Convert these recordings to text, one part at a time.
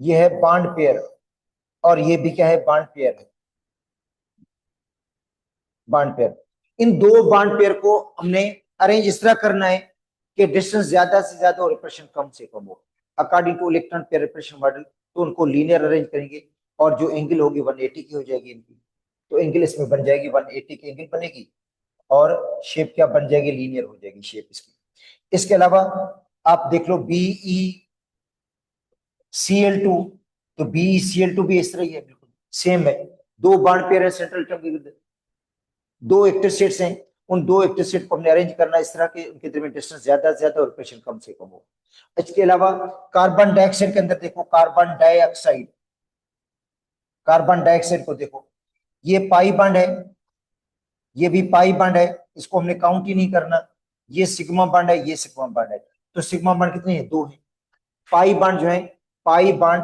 ये है bond pair, और ये भी क्या है, बॉन्ड पेयर है, बॉन्ड पेयर। इन दो बॉन्ड पेयर को हमने अरेंज इस तरह करना है कि डिस्टेंस ज्यादा से ज्यादा और रिपल्शन कम से कम हो, according two electron pair repulsion model. तो उनको लीनियर अरेंज करेंगे, और जो एंगल होगी 180 की हो जाएगी इनकी। तो एंगल इसमें बन जाएगी 180 की एंगल बनेगी, और शेप क्या बन जाएगी, लीनियर हो जाएगी शेप इसकी। इसके अलावा आप देख लो BeCl2, तो BeCl2 भी इस तरह ही है, बिल्कुल सेम है। दो बॉन्ड पेयर है सेंट्रल एटम के, दो एक्टिव सेट्स हैं। उन दो एक्टिव सेट को हमने अरेंज करना इस तरह के उनके दरमियान डिस्टेंस ज्यादा से ज्यादा और प्रेशर कम से कम हो। इसके अलावा कार्बन डाइऑक्साइड के अंदर देखो, कार्बन डाइऑक्साइड, कार्बन डाइऑक्साइड को देखो, ये पाई बॉन्ड है, ये भी पाई बॉन्ड है, इसको हमने काउंट ही नहीं करना। ये सिग्मा बॉन्ड है, ये सिग्मा बॉन्ड है। तो सिग्मा बॉन्ड कितने हैं, दो है। पाई बॉन्ड जो है, pi bond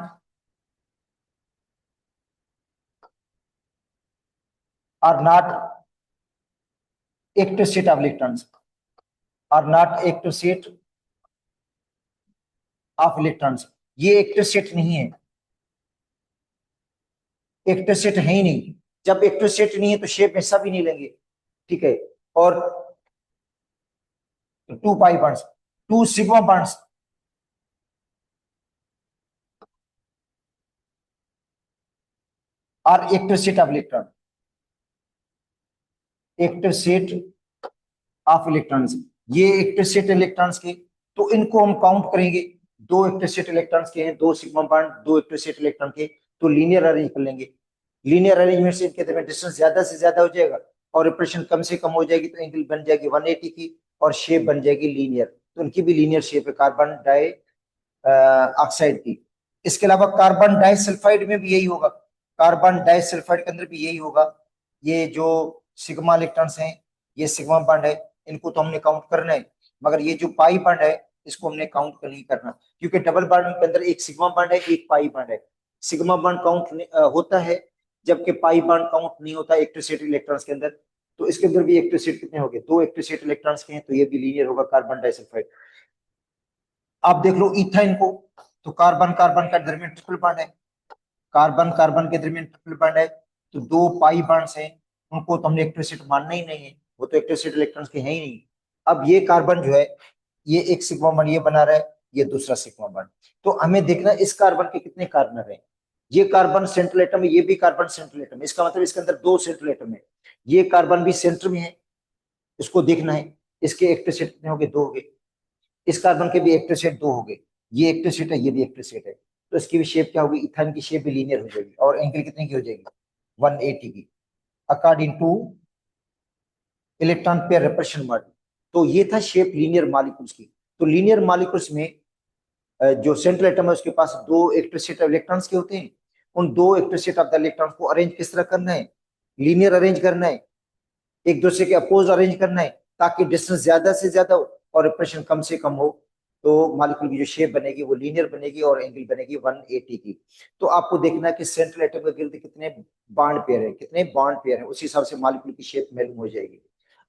are not active set of electrons, are not active set of electrons. ये एक्टिव सेट नहीं है, एक्टिव सेट है ही नहीं। जब एक्टिव सेट नहीं है तो शेप ऐसा भी नहीं लेंगे, ठीक है। और two pi bonds, two sigma bonds are active set of electron, active set of electrons, ये एक्टिव सेट इलेक्ट्रॉन्स के। तो इनको हम काउंट करेंगे, दो एक्टिव सेट इलेक्ट्रॉन्स के हैं, दो सिग्मा बॉन्ड, दो एक्टिव सेट इलेक्ट्रॉन के। तो लीनियर अरेंज कर लेंगे। लीनियर अरेंजमेंट से इनके दरमियान डिस्टेंस ज्यादा से ज्यादा हो जाएगा, और रिपल्शन कम से कम हो जाएगी, तो एंगल बन जाएगी 180 की, और शेप बन जाएगी लीनियर। तो इनकी भी लीनियर शेप है कार्बन डाई ऑक्साइड की। इसके अलावा कार्बन डाइसल्फाइड में भी यही होगा, कार्बन डाइसल्फाइड के अंदर भी यही होगा। ये जो सिग्मा इलेक्ट्रॉन्स हैं, ये सिग्मा बॉन्ड है, इनको तो हमने काउंट करना है। मगर ये जो पाई बॉन्ड है, इसको हमने काउंट नहीं करना, क्योंकि डबल बॉन्ड के अंदर एक सिग्मा बॉन्ड है, एक पाई बॉन्ड है। सिग्मा बॉन्ड काउंट होता है, जबकि पाई बॉन्ड काउंट नहीं होता एक्टिव सेट इलेक्ट्रॉन्स के अंदर। तो इसके अंदर भी एक्टिव सेट कितने हो गए, दो एक्टिव सेट इलेक्ट्रॉन्स के हैं, तो ये भी लीनियर होगा कार्बन डाइसल्फाइड। आप देख लो इथाइन को, तो कार्बन कार्बन का दरमियान ट्रिपल बॉन्ड है, कार्बन कार्बन के दरमियान ट्रिपल बॉन्ड है। तो दो पाई बॉन्ड्स हैं, उनको तो हमने एक्टिव सेट मानना ही नहीं है, वो तो एक्टिव सेट इलेक्ट्रॉन्स के हैं ही नहीं। अब ये कार्बन जो है, ये एक सिग्मा बॉन्ड ये बना रहा है, ये दूसरा सिग्मा बॉन्ड। तो हमें देखना इस कार्बन के कितने कार्बन है। ये कार्बन सेंट्रल एटम है, ये भी कार्बन सेंट्रल एटम है, इसका मतलब इसके अंदर दो सेंट्रल एटम है। ये कार्बन भी सेंटर में है, इसको देखना है। इसके एक्टिव सेट कितने हो गए, दो हो गए। इस कार्बन के भी एक्टिव सेट दो हो गए, ये एक्टिव सेट है, ये भी एक्टिव सेट है। तो इसकी भी शेप क्या होगी, इथाइन की शेप भी लीनियर हो जाएगी, और एंगल कितने की हो जाएगी, 180 की, according two electron pair repulsion model. तो ये था शेप लीनियर मॉलिक्यूल्स की। तो लीनियर मॉलिक्यूल्स में जो सेंट्रल एटम है उसके पास दो एक्टिव सेट ऑफ इलेक्ट्रॉन्स के होते हैं। उन दो active set of the electrons को अरेंज किस तरह करना है, लीनियर अरेंज करना है, एक दूसरे के अपोज अरेंज करना है, ताकि डिस्टेंस ज्यादा से ज्यादा हो और रिपल्शन कम से कम हो। तो मॉलिक्यूल की जो शेप बनेगी वो लीनियर बनेगी, और एंगल बनेगी 180 की। तो आपको देखना है कि सेंट्रल एटम के गिर्द कितने बॉन्ड पेयर है, कितने बॉन्ड पेयर है, उस हिसाब से मॉलिक्यूल की शेप मालूम हो जाएगी।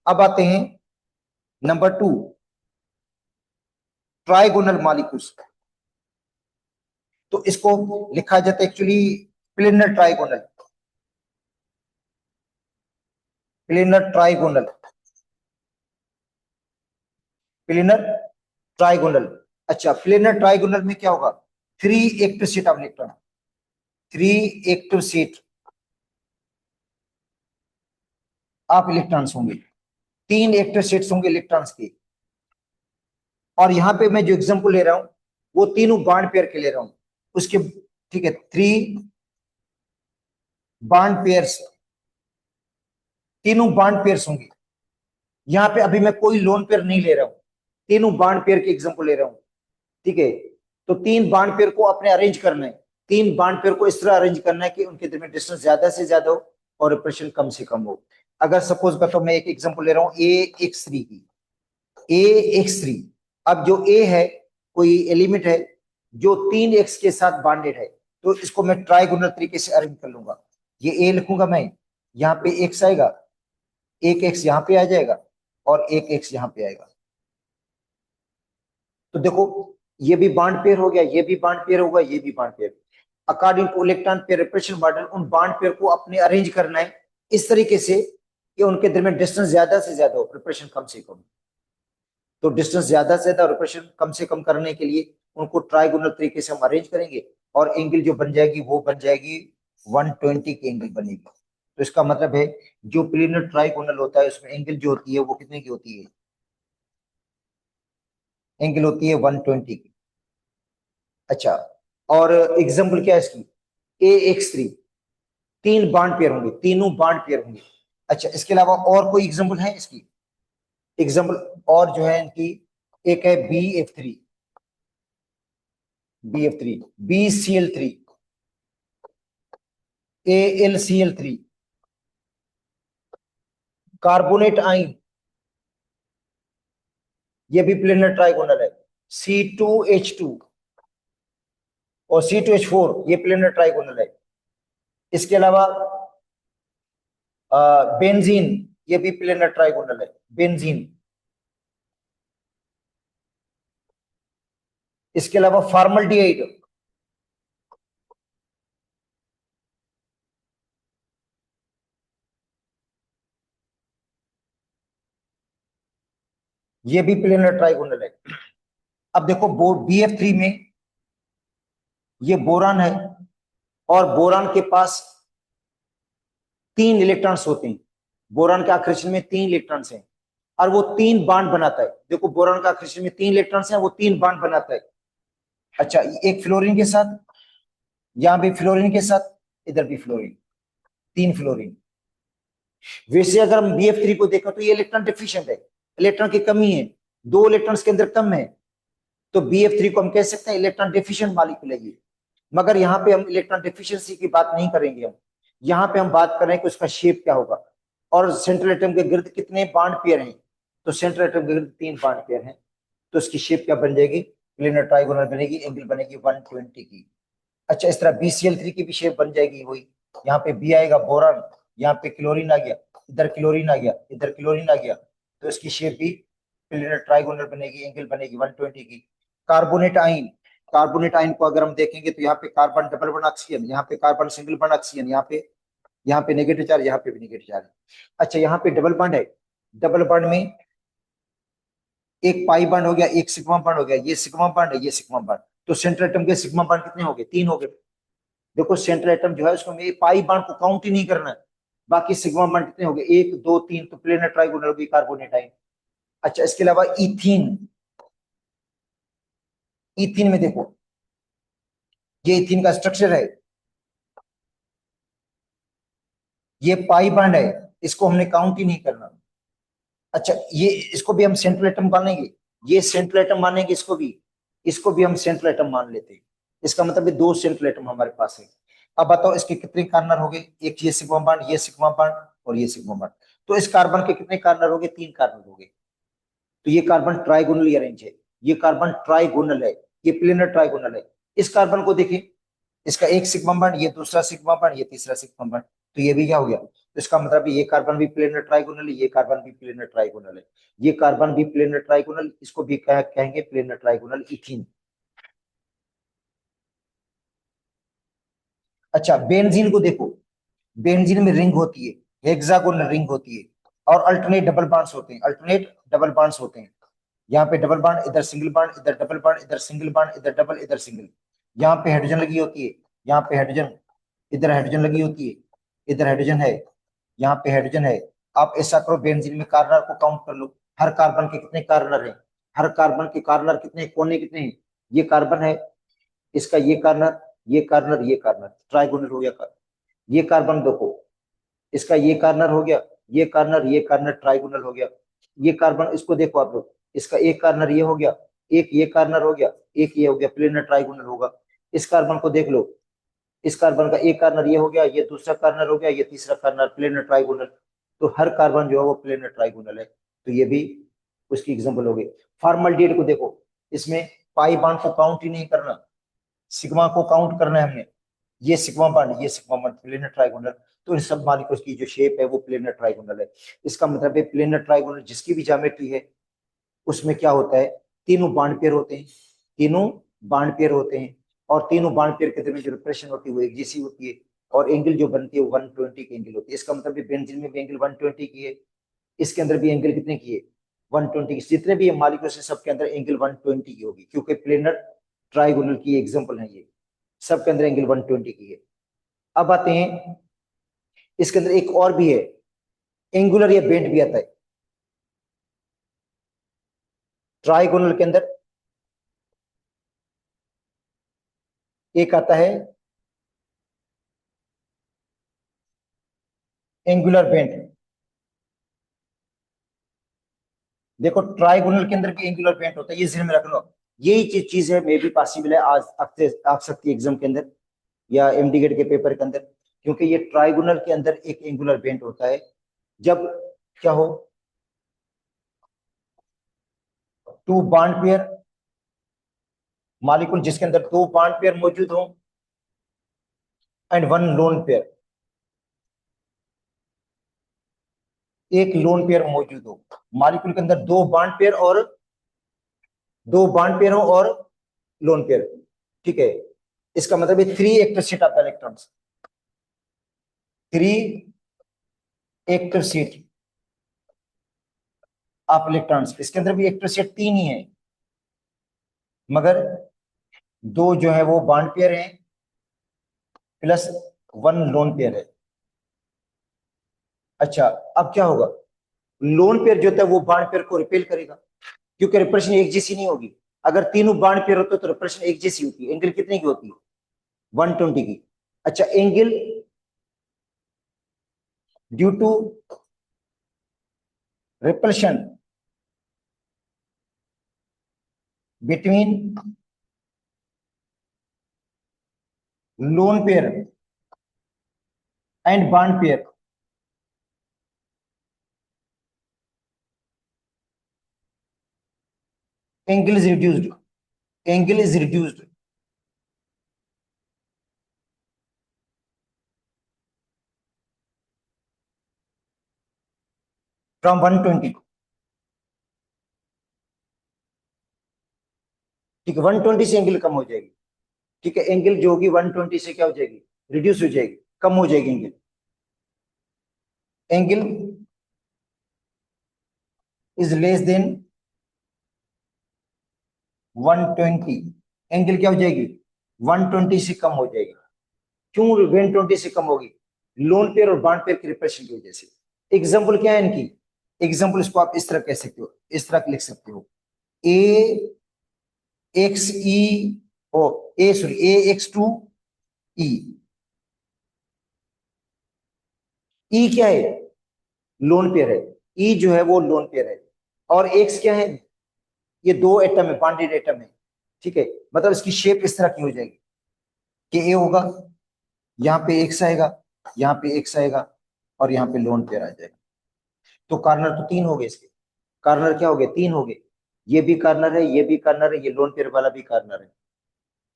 अब आते हैं नंबर 2, ट्राइगोनल मॉलिक्यूल्स। तो इसको लिखा जाता है actually planar trigonal, planar trigonal, planar trigonal. अच्छा, प्लेनर ट्राइगोनल में क्या होगा, three active set of electron, three active set of electrons होंगे, तीन एक्टिव सेट्स होंगे इलेक्ट्रॉन्स के। और यहां पे मैं जो एग्जांपल ले रहा हूं वो तीनों बॉन्ड पेयर के ले रहा हूं उसके, ठीक है। थ्री बॉन्ड पेयर्स, तीनों बॉन्ड पेयर्स होंगे। यहां पे अभी मैं कोई लोन पेयर नहीं ले रहा हूं, तीनों बॉन्ड पेयर के एग्जांपल ले रहा हूं, ठीक है। तो तीन बॉन्ड पेयर को अपने अरेंज करना है, तीन बॉन्ड पेयर को इस तरह अरेंज करना है कि उनके दरमियान डिस्टेंस ज्यादा से ज्यादा हो और रिपल्शन कम से कम हो। अगर सपोज बताओ, मैं एक एग्जांपल ले रहा हूं AX3 की, AX3। अब जो ए है, कोई एलिमेंट है जो तीन एक्स के साथ बॉन्डेड है, तो इसको मैं ट्राइगोनल तरीके से अरेंज कर लूंगा। ये ए लिखूंगा मैं, यहाँ पे एक्स आएगा, एक एक्स यहाँ पे आ जाएगा, और एक एक्स यहाँ पे आएगा। तो देखो, ये भी बॉन्ड पेयर हो गया, ये भी बॉन्ड पेयर होगा, ये भी bond pair. According two electron pair repulsion model उन बॉन्ड पेयर को अपने अरेंज करना है इस तरीके से कि उनके दरमियान डिस्टेंस ज्यादा से ज्यादा हो, रिपल्शन कम से कम। तो डिस्टेंस ज्यादा से ज्यादा, रिपल्शन कम से कम करने के लिए उनको ट्राइगोनल तरीके से हम अरेंज करेंगे और एंगल जो बन जाएगी वो बन जाएगी 120 की एंगल बनेगी। तो इसका मतलब है जो प्लेनर ट्राइगोनल होता है उसमें एंगल जो होती है वो कितने की होती है, एंगल होती है 120 की। अच्छा, और एग्जाम्पल क्या है इसकी, AX3, तीन बॉन्ड पेयर होंगे, तीनों बॉन्ड पेयर होंगे। अच्छा, इसके अलावा और कोई एग्जाम्पल है इसकी, एग्जाम्पल और जो है इनकी, एक है BF3, BF3, BCl3, AlCl3, carbonate आइन, ये भी प्लेनर ट्राइगोनल है, C2H2 और C2H4, ये प्लेनर ट्राइगोनल है। इसके अलावा बेंजीन, ये भी प्लेनर ट्राइगोनल है, बेंजीन। इसके अलावा फॉर्मल्डिहाइड, ये भी प्लेनर ट्राइगोनल है। अब देखो BF3 में ये बोरान है और बोरान के पास 3 इलेक्ट्रॉन्स होते हैं, बोरान के आकर्षण में 3 इलेक्ट्रॉन्स हैं और वो 3 बॉन्ड बनाता है। देखो बोरान का आकर्षण में 3 इलेक्ट्रॉन्स हैं, वो 3 बॉन्ड बनाता है। अच्छा, एक फ्लोरीन के साथ, यहां भी फ्लोरीन के साथ, इधर भी फ्लोरीन, 3 फ्लोरीन। वैसे अगर हम BF3 को देखो तो ये इलेक्ट्रॉन डिफिशिएंट है, इलेक्ट्रॉन की कमी है, 2 इलेक्ट्रॉन्स के अंदर कम है, तो BF3 को हम कह सकते हैं इलेक्ट्रॉन डिफिशिएंट मॉलिक्यूल है ये। मगर यहाँ पे हम इलेक्ट्रॉन डिफिशियंसी की बात नहीं करेंगे, हम यहाँ पे हम बात कर रहे हैं कि उसका शेप क्या होगा और सेंट्रल एटम के गिर्द कितने बॉन्ड पेयर हैं। तो सेंट्रल एटम के गिर्द 3 बॉन्ड पेयर हैं, तो इसकी शेप क्या बन जाएगी, प्लेनर ट्राइगोनल बनेगी, एंगल बनेगी 120 की। अच्छा, इस तरह BCl3 की भी शेप बन जाएगी वही, यहाँ पे B आएगा बोरान, यहाँ पे क्लोरीन आ गया, इधर क्लोरीन आ गया, इधर क्लोरीन आ गया, तो इसकी शेप भी प्लेनर ट्राइगोनल बनेगी, एंगल बनेगी 120 की। कार्बोनेट आइन, कार्बोनेट आइन को अगर हम देखेंगे तो यहाँ पे कार्बन डबल बॉन्ड ऑक्सीजन, यहाँ पे कार्बन सिंगल बॉन्ड ऑक्सीजन, यहाँ पे नेगेटिव चार्ज, यहाँ पे भी नेगेटिव चार्ज। अच्छा, यहाँ पे डबल बॉन्ड है, डबल बॉन्ड में एक पाई बॉन्ड हो गया, एक सिग्मा बॉन्ड हो गया, ये सिग्मा बॉन्ड है, ये सिग्मा बॉन्ड। तो सेंट्रल एटम के सिग्मा बॉन्ड कितने हो गए, 3 हो गए। देखो सेंट्रल एटम जो है उसको में पाई बॉन्ड को काउंट ही नहीं करना है, बाकी सिग्मा बॉन्ड कितने हो गए, 1 2 3, तो प्लेनर ट्राइगोनल होगी कार्बोनेट आइन। अच्छा, इसके अलावा इथीन, इथीन में देखो ये इथीन का स्ट्रक्चर है, ये पाई बॉन्ड है, इसको हमने काउंट ही नहीं करना। अच्छा, ये इसको भी हम सेंट्रल एटम मानेंगे, ये सेंट्रल एटम मानेंगे, इसको भी हम सेंट्रल एटम मान लेते हैं। इसका मतलब ये 2 सेंट्रल एटम हमारे पास है। अब बताओ इसके कितने कार्बन हो गए, एक ये सिग्मा बॉन्ड, ये सिग्मा बॉन्ड और ये सिग्मा बॉन्ड। तो इस कार्बन के कितने कार्बन हो गए, 3 कार्बन हो गए। तो ये कार्बन ट्राइगोनली अरेंज है, ये कार्बन ट्राइगोनल है, ये प्लेनर ट्राइगोनल है। इस कार्बन को देखें, इसका एक सिग्मा बॉन्ड, ये दूसरा सिग्मा बॉन्ड, ये तीसरा सिग्मा बॉन्ड, तो ये भी क्या हो गया। तो इसका मतलब ये कार्बन भी प्लेनर ट्राइगोनल है, ये कार्बन भी प्लेनर ट्राइगोनल है, ये कार्बन भी प्लेनर ट्राइगोनल, इसको भी कहेंगे प्लेनर ट्राइगोनल इथीन। अच्छा, बेंजीन को देखो, बेंजीन में रिंग होती है, हेक्सागोनल रिंग होती है और अल्टरनेट डबल बॉन्ड्स होते हैं, अल्टरनेट डबल बॉन्ड्स होते हैं। यहाँ पे डबल बॉन्ड, इधर सिंगल बॉन्ड, इधर डबल बॉन्ड, इधर सिंगल बॉन्ड, इधर डबल, इधर सिंगल। यहाँ पे हाइड्रोजन लगी होती है, यहाँ पे हाइड्रोजन, इधर हाइड्रोजन लगी होती है, इधर हाइड्रोजन है, यहाँ पे हाइड्रोजन है। आप ऐसा करो, बेंजीन में कार्बन को काउंट कर लो, हर कार्बन के कितने कार्बन है, हर कार्बन के कार्बन कितने, कोने कितने हैं। ये कार्बन है, इसका ये कार्बन, ये कार्बन, ये कार्बन, ट्राइगोनल हो गया। ये कार्बन देखो, इसका ये कार्बन हो गया, ये कार्बन, ये कार्बन, ट्राइगोनल हो गया। ये कार्बन, इसको देखो आप लोग, इसका एक कार्बन ये हो गया, एक ये कार्बन हो गया, एक ये हो गया, प्लेनर ट्राइगोनल होगा। इस कार्बन को देख लो, इस कार्बन का एक कार्बन ये हो गया, ये दूसरा कार्बन हो गया, ये तीसरा कार्बन, प्लेनर ट्राइगोनल। तो हर कार्बन जो है वो प्लेनर ट्राइगोनल है, तो ये भी उसकी एग्जांपल हो गई। फॉर्मल्डिहाइड को देखो, इसमें पाई बॉन्ड को काउंट ही नहीं करना, सिग्मा को काउंट करना है हमने, ये सिग्मा बॉन्ड, ये सिग्मा बॉन्ड, प्लेनर ट्राइगोनल। तो इन सब मॉलिक्यूल्स की जो शेप है वो प्लेनर ट्राइगोनल है। इसका मतलब है प्लेनर ट्राइगोनल जिसकी भी ज्योमेट्री है उसमें क्या होता है, तीनों बॉन्ड पेयर होते हैं, तीनों बॉन्ड पेयर होते हैं। और तीनों बॉन्ड पेयर के दरमियान जो रिपल्शन होती है वो एक जैसी होती है, और एंगल जो बनती है वो 120 की एंगल होती है। इसका मतलब बेंजीन में भी एंगल 120 की है, इसके अंदर भी एंगल कितने की है, 120 की। जितने भी मालिक्यूल्स हैं सबके अंदर एंगल 120 की होगी, क्योंकि प्लेनर ट्राइगोनल की एग्जांपल है ये, सबके अंदर एंगल 120 की है। अब आते हैं, इसके अंदर एक और भी है, एंगुलर या बेंट भी आता है ट्राइगोनल के अंदर। एक आता है एंगुलर बेंट। देखो ट्राइगोनल के अंदर भी एंगुलर बेंट होता है, ये ध्यान में रख लो। यही चीज है, मे भी पॉसिबल है आज आ सकती है एग्जाम के अंदर या एमडीगेट के पेपर के अंदर, क्योंकि ये ट्राइगोनल के अंदर एक एंगुलर बेंट होता है। जब क्या हो, टू बॉन्ड पेयर मॉलिक्यूल जिसके अंदर दो बॉन्ड पेयर मौजूद हो एंड वन लोन पेयर, एक लोन पेयर मौजूद हो। मॉलिक्यूल के अंदर दो बॉन्ड पेयर और दो बॉन्ड पेयर हो और लोन पेयर, ठीक है। इसका मतलब है three actor seat of electrons, three actor seat of electrons. इसके अंदर भी एक्टर सीट तीन ही है, मगर दो जो है वो बॉन्ड पेयर है प्लस वन लोन पेयर है। अच्छा, अब क्या होगा, लोन पेयर जो होता है वो बॉन्ड पेयर को रिपेल करेगा, क्योंकि रिपल्शन एक जैसी नहीं होगी। अगर तीनों बॉन्ड पेयर होते तो रिपल्शन एक जैसी होती है। एंगल कितने की होती है, 120 की। अच्छा, angle due to repulsion between lone pair and bond pair, angle is reduced, angle is reduced from 120। ठीक है, 120 से एंगल कम हो जाएगी। ठीक है, एंगल जो होगी 120 से क्या हो जाएगी, रिड्यूस हो जाएगी, कम हो जाएगी angle. Angle is less than 120, angle क्या हो जाएगी, 120 से कम हो जाएगी। क्यों 120 से कम होगी, लोन पेयर और बॉन्ड पेयर की रिप्रेशन की वजह से। एग्जाम्पल क्या है इनकी, एग्जाम्पल इसको आप इस तरह कह सकते हो, इस तरह लिख सकते हो, A X E O A sorry A X two E. E क्या है, लोन पेयर है, ई जो है वो लोन पेयर है, और एक्स क्या है, ये दो एटम है, बॉन्डेड एटम है। ठीक है, मतलब इसकी शेप इस तरह की हो जाएगी कि ए होगा, यहाँ पे एक्स आएगा, यहाँ पे एक्स आएगा, और यहाँ पे लोन पेयर आ जाएगा। तो कार्नर तो तीन हो गए इसके, कार्नर क्या हो गए, तीन हो गए। ये भी कार्नर है, ये भी कार्नर है, ये लोन पेयर वाला भी कार्नर है।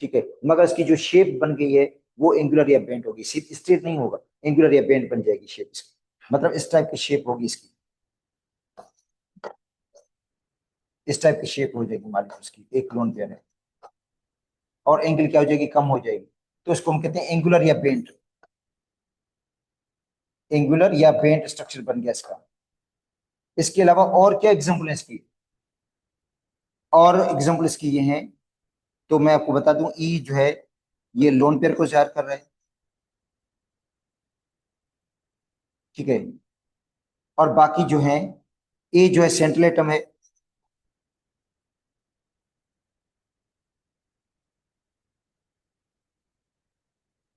ठीक है, मगर इसकी जो शेप बन गई है वो एंगुलर या बेंट होगी, सीधी स्ट्रेट नहीं होगा, एंगुलर या बेंट बन जाएगी शेप इसकी, मतलब इस टाइप की शेप होगी इसकी, इस टाइप की शेप हो जाएगी मान लीजिए उसकी, एक लोन पेयर है, और एंगल क्या हो जाएगी, कम हो जाएगी। तो इसको हम कहते हैं एंगुलर या बेंट, एंगुलर या बेंट स्ट्रक्चर बन गया इसका। इसके अलावा और क्या एग्जाम्पल है इसकी, और एग्जाम्पल इसकी ये हैं, तो मैं आपको बता दूं, ई जो है ये लोन पेयर को जाहिर कर रहा है, ठीक है, और बाकी जो है, ए जो है सेंट्रल एटम है,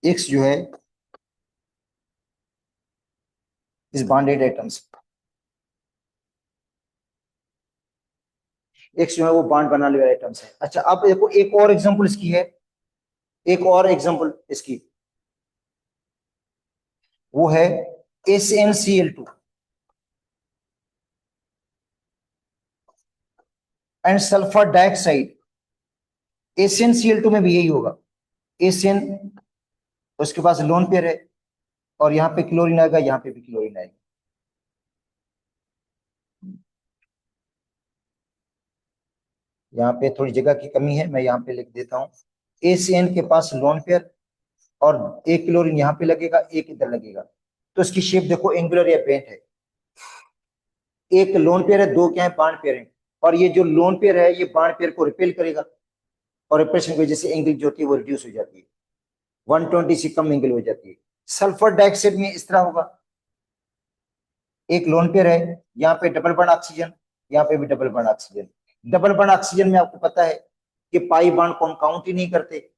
एक्स जो है इस बॉन्डेड एटम्स, एक्स जो है वो बॉन्ड बनाने वाले एटम्स है। अच्छा, अब देखो एक और एग्जांपल इसकी है, एक और एग्जांपल इसकी, वो है SnCl2 and sulphur dioxide. SnCl2 में भी यही होगा, एसएन, उसके पास लोन पेयर है, और यहाँ पे क्लोरीन आएगा, यहाँ पे भी क्लोरीन आएगा। यहाँ पे थोड़ी जगह की कमी है, मैं यहाँ पे लिख देता हूँ ए से एन के पास लोन पेयर, और एक क्लोरीन यहाँ पे लगेगा, एक इधर लगेगा, तो इसकी शेप देखो एंगुलर या बेंट है। एक लोन पेयर है, दो क्या है, बॉन्ड पेयर है, और ये जो लोन पेयर है ये बॉन्ड पेयर को रिपेल करेगा, और रिपल्शन की वजह से एंगल जो होती है वो रिड्यूस हो जाती है, 120 से कम एंगल हो जाती है। सल्फर डाइऑक्साइड में इस तरह होगा, एक लोन पेयर है, यहाँ पे डबल बॉन्ड ऑक्सीजन, यहाँ पे भी double bond oxygen. Double bond oxygen में आपको पता है कि पाई बॉन्ड को हम काउंट ही नहीं करते,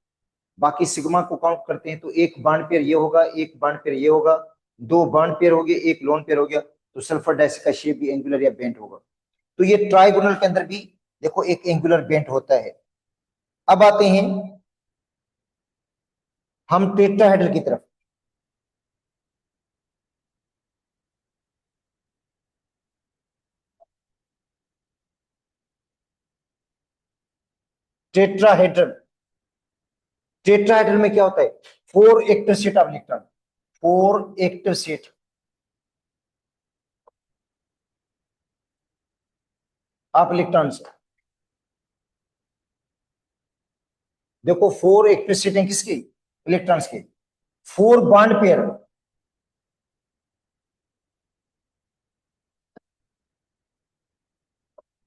बाकी सिग्मा को काउंट करते हैं। तो एक बॉन्ड पेयर ये होगा, एक बॉन्ड पेयर ये होगा, दो बॉन्ड पेयर हो गए, एक लोन पेयर हो गया, तो सल्फर डाइऑक्साइड का शेप भी एंगुलर या बेंट होगा। तो ये ट्राइगोनल के अंदर भी देखो एक एंगुलर बेंट होता है। अब आते हैं हम टेट्राहेड्रल की तरफ। टेट्राहेड्रल, टेट्राहेड्रल में क्या होता है, four active set of electron, four active set of electrons. देखो फोर एक्टिव सेट हैं किसकी, इलेक्ट्रॉन्स के, फोर बॉन्ड पेयर,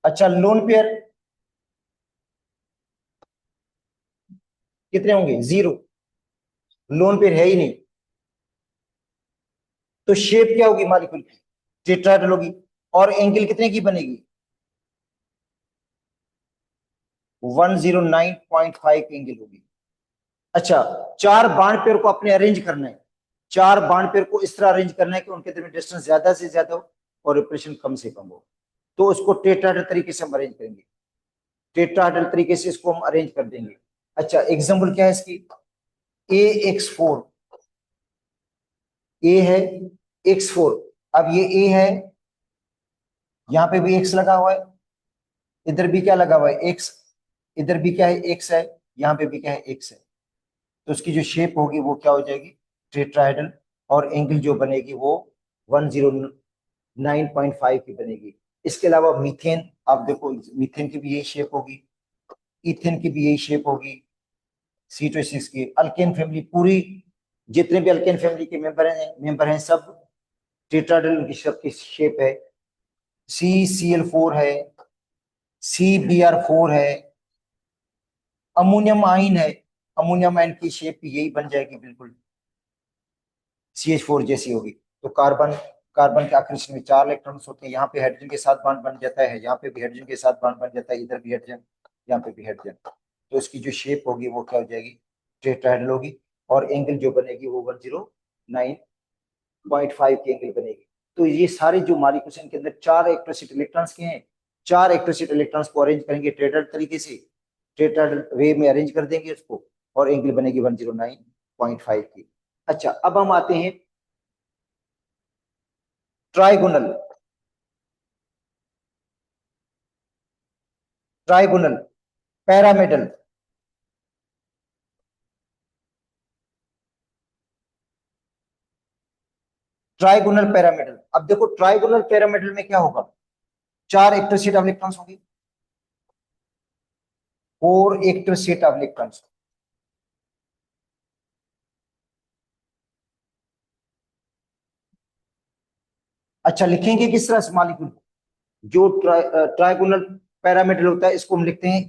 अच्छा लोन पेयर कितने होंगे, जीरो, लोन पेयर है ही नहीं, तो शेप क्या होगी मॉलिक्यूल की, टेट्राहेड्रल होगी, और एंगल कितने की बनेगी, 109.5 की एंगल होगी। अच्छा, चार बॉन्ड पेयर को अपने अरेंज करना है, चार बॉन्ड पेयर को इस तरह अरेंज करना है कि उनके दरमियान डिस्टेंस ज्यादा से ज्यादा हो और रिपल्शन कम से कम हो, तो उसको टेट्राहेड्रल तरीके से हम अरेंज करेंगे, टेट्राहेड्रल तरीके से इसको हम अरेंज कर देंगे। अच्छा एग्जांपल क्या है इसकी, AX4, ए है X4, अब ये ए है, यहाँ पे भी एक्स लगा हुआ है, इधर भी क्या लगा हुआ है, एक्स, इधर भी क्या है, एक्स है, यहाँ पे भी क्या है, एक्स है, तो उसकी जो शेप होगी वो क्या हो जाएगी, टेट्राहेड्रल, और एंगल जो बनेगी वो 109.5 की बनेगी। इसके अलावा मीथेन, आप देखो मीथेन की भी यही शेप होगी, इथेन की भी यही शेप होगी, C26 की। अल्केन फैमिली पूरी, जितने भी अल्केन फैमिली के मेंबर हैं सब टेट्राहेड्रल की सबकी शेप है, CCl4 है, CBr4 है, अमोनियम आइन है, अमोनियम आइन की शेप भी यही बन जाएगी बिल्कुल, CH4 जैसी होगी। तो कार्बन, कार्बन के आखिरी में चार इलेक्ट्रॉन्स होते हैं, यहाँ पे हाइड्रोजन के साथ बॉन्ड बन जाता है, यहाँ पे भी हाइड्रोजन के साथ बॉन्ड बन जाता है, इधर भी हाइड्रोजन, यहाँ पे भी हाइड्रोजन, तो इसकी जो शेप होगी वो क्या हो जाएगी, टेट्राहेड्रल होगी, और एंगल जो बनेगी वो 109.5 की एंगल बनेगी। तो ये सारे जो मॉलिक्यूल्स हैं इनके अंदर चार इलेक्ट्रोसिटी इलेक्ट्रॉन्स के हैं, चार इलेक्ट्रोसिटी इलेक्ट्रॉन्स को अरेंज करेंगे टेट्राहेड्रल तरीके से, टेट्राहेड्रल वे में अरेंज कर देंगे उसको, और एंगल बनेगी 109.5 की। अच्छा अब हम आते हैं ट्राइगोनल, ट्राइगोनल पैरामेडल, ट्राइगोनल पैरामेडल। अब देखो ट्राइगोनल पैरामेडल में क्या होगा, चार एक्टिव सेट ऑफ इलेक्ट्रॉन्स होंगे, four active set of electrons. अच्छा लिखेंगे किस तरह से मॉलिक्यूल, जो ट्राइगोनल पैरामेडल होता है इसको हम लिखते हैं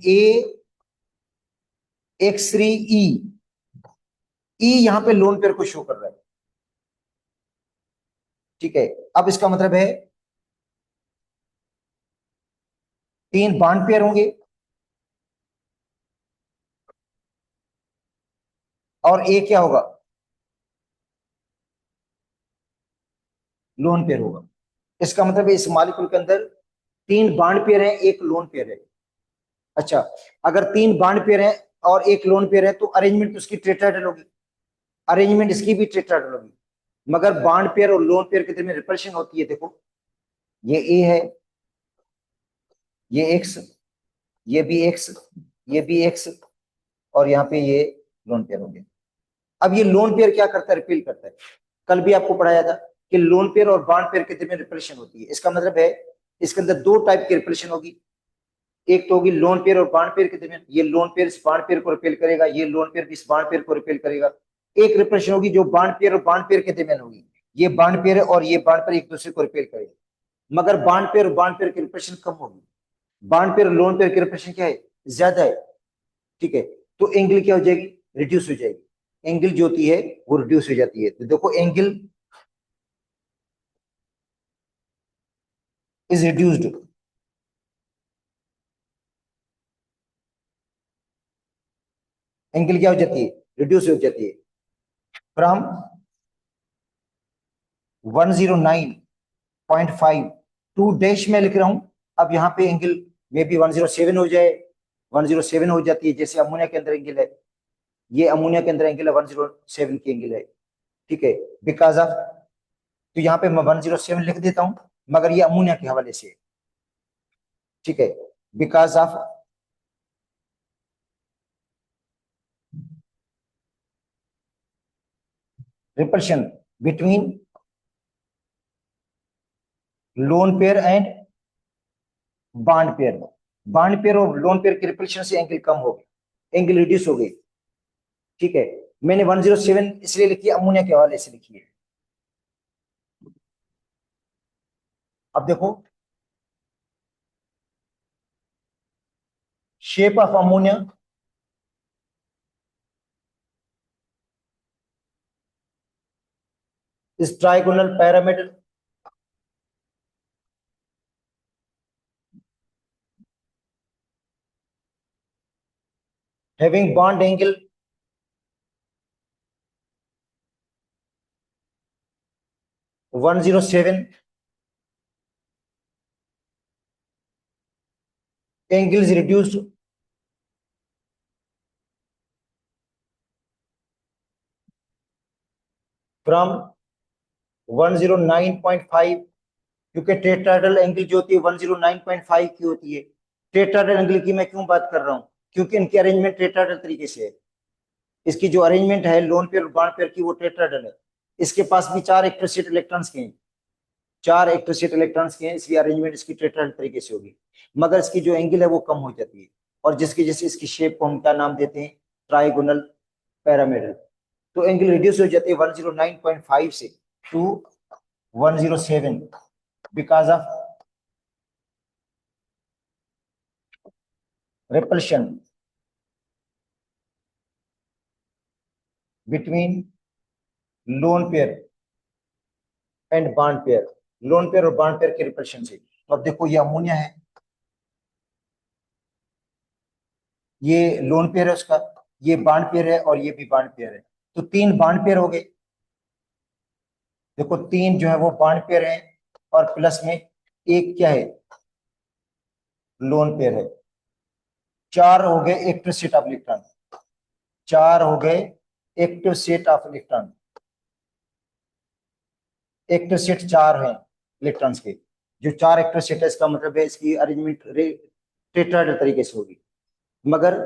AX3E, ई यहां पे लोन पेयर को शो कर रहा है, ठीक है। अब इसका मतलब है तीन बॉन्ड पेयर होंगे और ए क्या होगा, लोन पेयर होगा। इसका मतलब है इस मॉलिक्यूल के अंदर तीन बॉन्ड पेयर है, एक लोन पेयर है। अच्छा, अगर तीन बॉन्ड पेयर है और एक लोन पेयर है तो अरेंजमेंट तो उसकी टेट्राहेड्रल होगी, अरेंजमेंट इसकी भी टेट्राहेड्रल होगी, मगर बॉन्ड पेयर और लोन पेयर के दरमियान रिपल्शन होती है। देखो ये ए है, ये एक्स, ये भी एक्स, ये भी एक्स, और यहाँ पे ये लोन पेयर हो गया। अब ये लोन पेयर क्या करता है, रिपेल करता है। कल भी आपको पढ़ाया था कि लोन पेयर और बॉन्ड पेयर के दरमियान रिपल्शन होती है, इसका मतलब है इसके अंदर दो टाइप की रिपल्शन होगी, एक तो होगी लोन पेयर और बॉन्ड पेयर के दरमियान, ये लोन पेयर इस बॉन्ड पेयर को रिपेल करेगा, ये लोन पेयर इस बॉन्ड पेयर को रिपेल करेगा। एक रिप्रेशन होगी जो बॉन्ड पेयर और बॉन्ड पेयर के दरमियान होगी, ये बॉन्ड पेयर है और ये बॉन्ड पेयर एक दूसरे को रिपेल करेगा। मगर बॉन्ड पेयर और बॉन्ड पेयर की रिप्रेशन कम होगी, बॉन्ड पेयर और लोन पेयर की रिप्रेशन क्या है, ज्यादा है। ठीक है, तो एंगल क्या हो जाएगी, रिड्यूस हो जाएगी, एंगल जो होती है वो रिड्यूस हो जाती है। तो देखो एंगल इज रिड्यूस्ड, एंगल क्या हो जाती है, रिड्यूस हो जाती है फ्रॉम 109.5 टू डैश में लिख रहा हूं। अब यहाँ पे एंगल मे बी 107 हो जाए, 107 हो जाती है, जैसे अमोनिया के अंदर एंगल है, ये अमोनिया के अंदर एंगल है 107 की एंगल है। ठीक है, बिकॉज ऑफ, तो यहाँ पे मैं 107 लिख देता हूं, मगर ये अमोनिया के हवाले से है। ठीक है, because of repulsion between lone pair and bond pair, bond pair और लोन पेयर की रिपल्शन से एंगल कम हो गई, एंगल रिड्यूस हो गई। ठीक है, मैंने 107 इसलिए लिखी है, अमोनिया के हवाले से लिखी है। अब देखो शेप ऑफ अमोनिया इस trigonal parameter having bond angle 107, angle is reduced from 109.5, क्योंकि टेट्राहेड्रल एंगल जो होती है 109.5 की होती है। टेट्राहेड्रल एंगल की मैं क्यों बात कर रहा हूं, क्योंकि इनकी अरेंजमेंट टेट्राहेड्रल तरीके से है। इसकी जो अरेंजमेंट है लोन पेयर और बॉन्ड पेयर की वो टेट्राहेड्रल है। इसके पास भी 4 एक्स्ट्रा इलेक्ट्रॉन्स के हैं, 4 एक्स्ट्रा इलेक्ट्रॉन्स के हैं, इसलिए अरेंजमेंट इसकी टेट्राहेड्रल तरीके से होगी, मगर इसकी जो एंगल है वो कम हो जाती है, और जिसकी वजह से इसकी शेप को हम क्या नाम देते हैं, ट्राइगोनल पैरामीटर। तो एंगल रिड्यूस हो जाती है 109.5 से to 107 because of repulsion between lone pair and bond pair, lone pair और बॉन्ड पेयर के रिपल्शन से। तो अब देखो ये अमोनिया है, ये लोन पेयर है उसका, ये बॉन्ड पेयर है और ये भी बॉन्ड पेयर है। तो 3 बॉन्ड पेयर हो गए, देखो 3 जो है वो बॉन्ड पेयर है, और प्लस में एक क्या है, लोन पेयर है। 4 हो गए एक्टिव सेट ऑफ इलेक्ट्रॉन, 4 हो गए active set of electron, active set 4 हैं इलेक्ट्रॉन्स के। जो 4 एक्टिव सेट है इसका मतलब है इसकी अरेंजमेंट टेट्राहेड्रल तरीके से होगी, मगर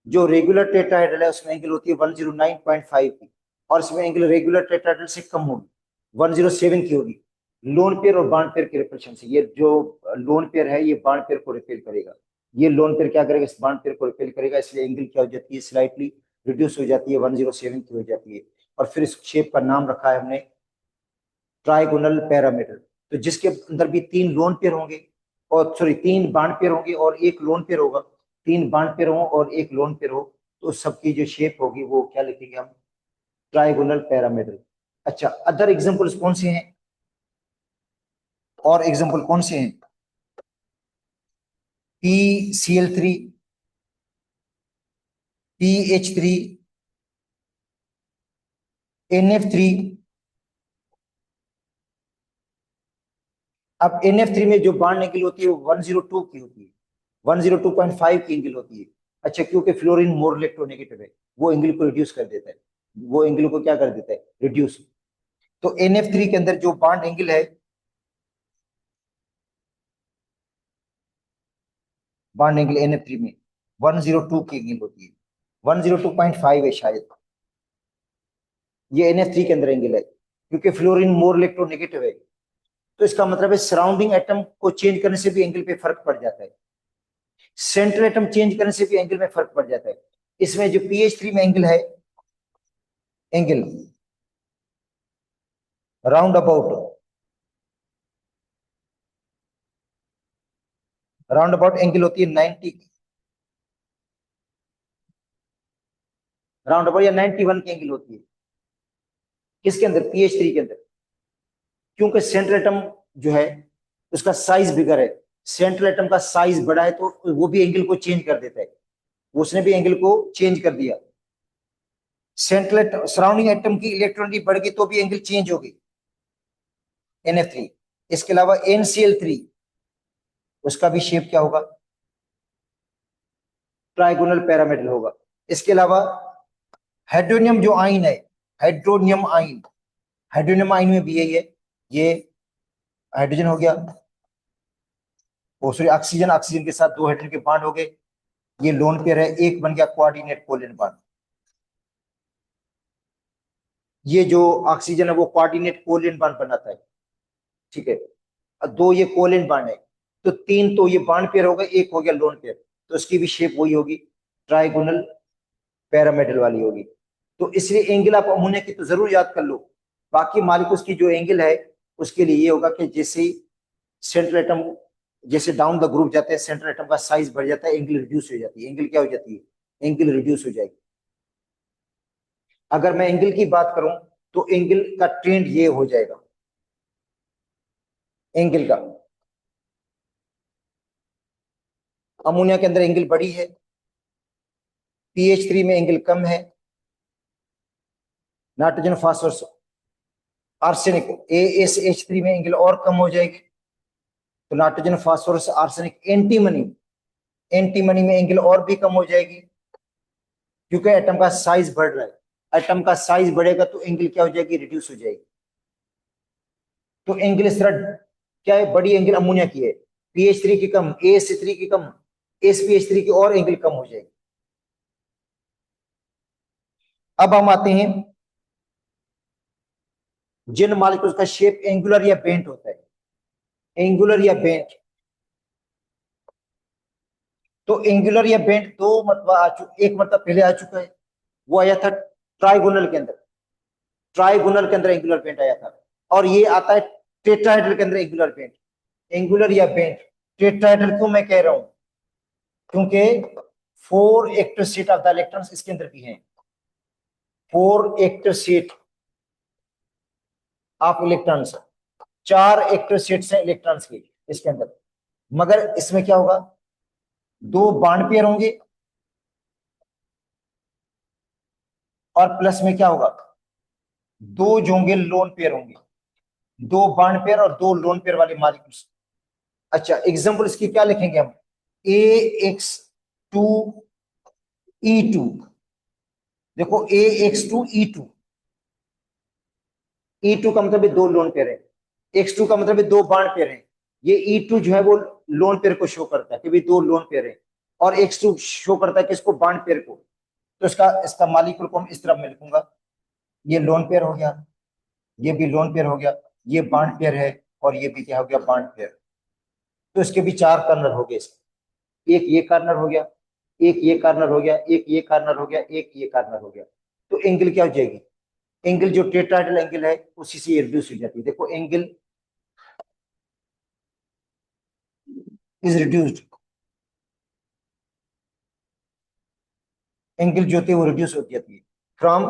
जो रेगुलर टेट्राहेड्रल है उसमें एंगल होती है 109.5 की, और इसमें एंगल रेगुलर टेट्राहेड्रल से कम होगी, 107 की होगी। लोन पेयर और बॉन्ड पेयर के रिपल्शन से, ये जो लोन पेयर है ये बॉन्ड पेयर को रिपेल करेगा, ये लोन पेयर क्या करेगा, इस बॉन्ड पेयर को रिपेल करेगा, इसलिए एंगल क्या हो जाती है, स्लाइटली रिड्यूस हो जाती है, 107 की हो जाती है। और फिर इस शेप का नाम रखा है हमने ट्राइगोनल पैरामीटर। तो जिसके अंदर भी 3 लोन पेयर होंगे, और सॉरी 3 बॉन्ड पेयर होंगे और एक लोन पेयर होगा, 3 बॉन्ड पेयर हो और एक लोन पेयर हो, तो सबकी जो शेप होगी वो क्या लिखेंगे हम, ट्राइगोनल पैरामीटर। अच्छा, अदर एग्जांपल्स कौन से हैं, और एग्जांपल कौन से हैं, PCl3, PH3, NF3। अब NF3 में जो बॉन्ड एंगल होती है वो 102 की होती है, 102.5 की एंगल होती है। अच्छा, क्योंकि फ्लोरीन मोर इलेक्ट्रोनेगेटिव है, वो एंगल को रिड्यूस कर देता है, वो एंगल को क्या कर देता है, रिड्यूस। तो NF3 के अंदर जो बॉन्ड एंगल है, बॉन्ड एंगल NF3 में 102 की एंगल होती है, 102.5 है शायद, ये NF3 के अंदर एंगल है, क्योंकि फ्लोरीन मोर इलेक्ट्रोनेगेटिव है, तो इसका मतलब है सराउंडिंग एटम को चेंज करने से भी एंगल पे फर्क पड़ जाता है, सेंट्रल एटम चेंज करने से भी एंगल में फर्क पड़ जाता है। इसमें जो pH3 में एंगल है, एंगल राउंड अबाउट एंगल होती है 90, राउंड अबाउट या 91 की एंगल होती है। किसके अंदर? pH3 के अंदर। क्योंकि सेंट्रल एटम जो है उसका साइज बिगर है, सेंट्रल एटम का साइज बड़ा है तो वो भी एंगल को चेंज कर देता है, उसने भी एंगल को चेंज कर दिया। सेंट्रल सराउंडिंग एटम की इलेक्ट्रॉनिटी बढ़ गई तो भी एंगल चेंज होगी, NF3। इसके अलावा NCl3, उसका भी शेप क्या होगा? ट्राइगोनल पैरामेटल होगा। इसके अलावा हाइड्रोनियम जो आइन है, हाइड्रोनियम आइन, हाइड्रोनियम आइन में भी यही है, ये हाइड्रोजन हो गया, वो सॉरी ऑक्सीजन, ऑक्सीजन के साथ दो हाइड्रोजन के बॉन्ड हो गए, ये लोन पेयर है, एक बन गया कोऑर्डिनेट कोवैलेंट बॉन्ड। ये जो ऑक्सीजन है वो कोऑर्डिनेट कोवैलेंट बॉन्ड बनाता है, ठीक है। दो ये कोवैलेंट बॉन्ड है, तो तीन तो ये बॉन्ड पेयर हो गए, एक हो गया लोन पेयर, तो उसकी भी शेप वही होगी, ट्राइगोनल पैरामेटल वाली होगी। तो इसलिए एंगल आप अमोनिया की तो जरूर याद कर लो, बाकी मालिक्यूल्स की जो एंगल है उसके लिए ये होगा कि जैसे सेंट्रल एटम जैसे डाउन द ग्रुप जाते हैं, सेंट्रल एटम का साइज बढ़ जाता है, एंगल रिड्यूस हो जाती है। एंगल क्या हो जाती है? एंगल रिड्यूस हो जाएगी। अगर मैं एंगल की बात करूं तो एंगल का ट्रेंड ये हो जाएगा, एंगल का अमोनिया के अंदर एंगल बड़ी है, pH3 में एंगल कम है, नाइट्रोजन फास्फोरस आर्सेनिक ASH3 में एंगल और कम हो जाएगी, तो nitrogen phosphorus arsenic antimony, antimony में एंगल और भी कम हो जाएगी, क्योंकि एटम का साइज बढ़ रहा है। एटम का साइज बढ़ेगा तो एंगल क्या हो जाएगी? रिड्यूस हो जाएगी। तो एंगल इस तरह क्या है? बड़ी एंगल अमोनिया की है, pH3 की कम, ASC3 की कम, SPH3 की और एंगल कम हो जाएगी। अब हम आते हैं जिन मॉलिक्यूल्स का शेप एंगुलर या बेंट होता है, एंगुलर या बेंट। तो एंगुलर या बेंट दो मतलब एक मतलब पहले आ चुका है, वो आया था ट्राइगोनल के अंदर, ट्राइगोनल के अंदर एंगुलर बेंट आया था, और ये आता है टेट्राहेड्रल के अंदर एंगुलर बेंट। एंगुलर या बेंट टेट्राहेड्रल क्यों मैं कह रहा हूं? क्योंकि 4 active set of the electrons इसके अंदर भी हैं, 4 active set of electrons, 4 active sets हैं इलेक्ट्रॉन्स के इसके अंदर। मगर इसमें क्या होगा? दो बॉन्ड पेयर होंगे और प्लस में क्या होगा? दो जो होंगे लोन पेयर होंगे, दो बॉन्ड पेयर और दो लोन पेयर वाले मॉलिक्यूल्स। अच्छा, एग्जांपल इसकी क्या लिखेंगे हम? AX2E2, देखो AX2E2, E2 का मतलब दो लोन पेयर है, X2 का मतलब दो बॉन्ड पेयर है। ये E2 जो है वो लोन पेयर को शो करता है कि भी दो लोन पेयर है, और X2 शो करता है किसको? बॉन्ड पेयर को। तो इसका इसका मॉलिक्यूल को हम इस तरह में लिखूंगा, ये लोन पेयर हो गया, ये भी लोन पेयर हो गया, ये बॉन्ड पेयर है, और ये भी क्या हो गया? Bond pair. तो इसके भी चार कर्नर हो गए, एक ये कार्नर हो गया, एक ये कार्नर हो गया, एक ये कार्नर हो गया, एक ये कार्नर हो गया। तो एंगल क्या हो जाएगी? एंगल जो टेट्राहेड्रल एंगल है उसी से रिड्यूस हो जाती है। देखो एंगल इज रिड्यूस्ड, एंगल जो होती है वो रिड्यूस हो जाती है फ्रॉम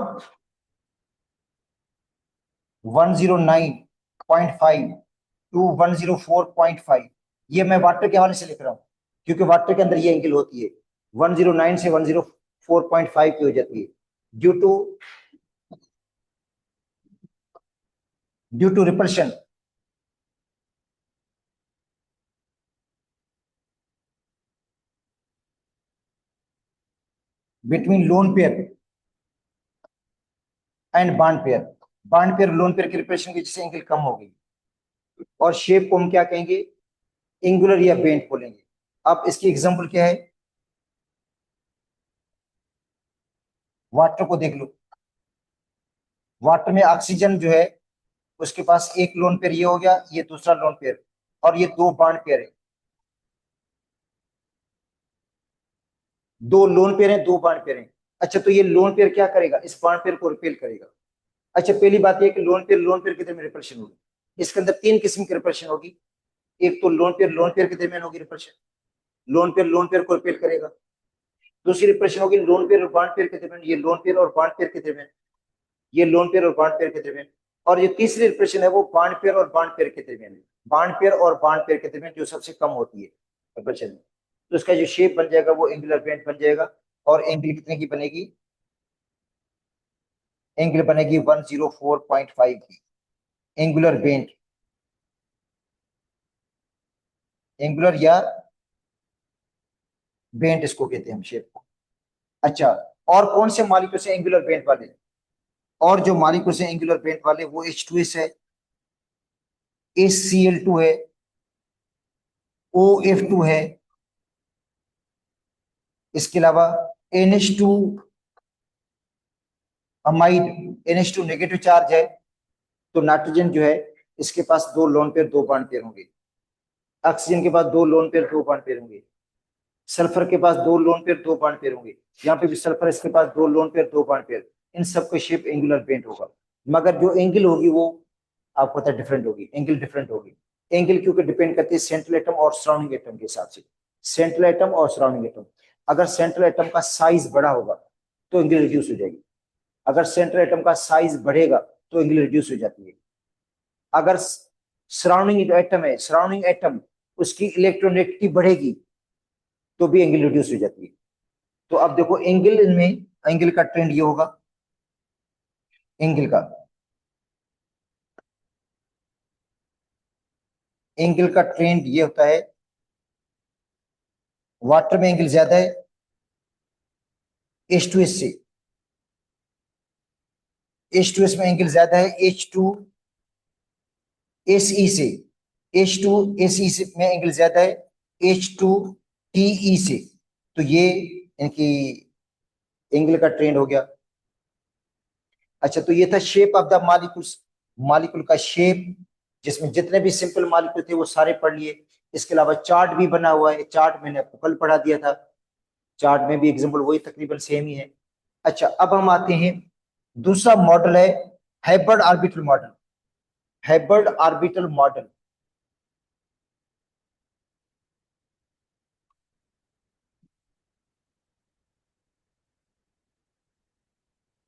109.5 टू 104.5। ये मैं वाटर के हवाले से लिख रहा हूं, क्योंकि वाटर के अंदर ये एंगल होती है 109 से 104.5 की हो जाती है, due to repulsion. Between lone pair and bond pair, bond pair lone pair की रिपल्शन की वजह से एंगल कम हो गई, और शेप को हम क्या कहेंगे? एंगुलर या बेंट बोलेंगे। अब इसकी एग्जांपल क्या है? वाटर को देख लो, वाटर में ऑक्सीजन जो है उसके पास एक लोन पेयर ये हो गया, ये दूसरा लोन पेयर, और ये दो बॉन्ड पेयर है। दो लोन पेयर हैं, दो बॉन्ड पेयर हैं। अच्छा, तो ये लोन पेयर क्या करेगा, इस बॉन्ड पेयर को रिपेल करेगा। अच्छा, पहली बात ये कि लोन पेयर के दरमियान रिपल्शन होगी। इसके अंदर तीन किस्म की रिपल्शन होगी। एक तो लोन पेयर के दरमियान होगी रिपल्शन, लोन पेयर को रिपेल करेगा। दूसरी रिपल्शन होगी लोन पेयर और बॉन्ड पेयर के दरमियान, ये लोन पेयर और बॉन्ड पेयर के दरमियान, ये लोन पेयर और बॉन्ड पेयर के दरमियान। और ये तीसरी रिपल्शन है वो बॉन्ड पेयर और बॉन्ड पेयर के दरमियान है, बॉन्ड पेयर और बॉन्ड पेयर के दरमियान जो सबसे कम होती है रिपल्शन में। तो इसका जो शेप बन जाएगा वो एंगुलर बेंड बन जाएगा। और एंगल कितने की बनेगी, एंगल बनेगी 104.5 की एंगुलर बेंड, एंगुलर या बेंड इसको कहते हैं हम शेप को। अच्छा, और कौन से मालिकों से एंगुलर बेंड वाले, और जो मालिकों से एंगुलर बेंड वाले वो H2S है, HCl2 है, OF2 है, इसके अलावा NH2 amide, NH2 negative charge है। तो नाइट्रोजन जो है इसके पास दो लोन पेयर दो बॉन्ड पेयर होंगे, ऑक्सीजन के पास दो लोन पेयर दो बॉन्ड पेयर होंगे, सल्फर के पास दो लोन पेयर दो बॉन्ड पेयर होंगे, यहाँ पे भी सल्फर इसके पास दो लोन पेयर दो बॉन्ड पेयर। इन सबका शेप एंगुलर बेंड होगा, मगर जो एंगल होगी वो आपको पता है डिफरेंट होगी, एंगल डिफरेंट होगी। एंगल क्योंकि डिपेंड करती है सेंट्रल एटम और सराउंडिंग एटम के हिसाब से, सेंट्रल एटम और सराउंडिंग एटम। अगर सेंट्रल एटम का साइज बड़ा होगा तो एंगल रिड्यूस हो जाएगी, अगर सेंट्रल एटम का साइज बढ़ेगा तो एंगल रिड्यूस हो जाती है। अगर सराउंडिंग एटम है, सराउंडिंग एटम उसकी इलेक्ट्रोनेगेटिविटी बढ़ेगी तो भी एंगल रिड्यूस हो जाती है। तो अब देखो एंगल इनमें, एंगल का ट्रेंड ये होगा, एंगल का, एंगल का ट्रेंड ये होता है, वाटर में एंगल ज्यादा है H2S से, H2S में एंगल ज्यादा है H2SE से, H2SE से में एंगल ज्यादा है H2TE से। तो ये इनकी एंगल का ट्रेंड हो गया। अच्छा, तो ये था shape of the molecules, molecule का शेप, जिसमें जितने भी सिंपल मॉलिक्यूल थे वो सारे पढ़ लिए। इसके अलावा चार्ट भी बना हुआ है, चार्ट मैंने आपको कल पढ़ा दिया था, चार्ट में भी एग्जांपल वही तकरीबन सेम ही है। अच्छा, अब हम आते हैं, दूसरा मॉडल है hybrid orbital model, hybrid orbital model.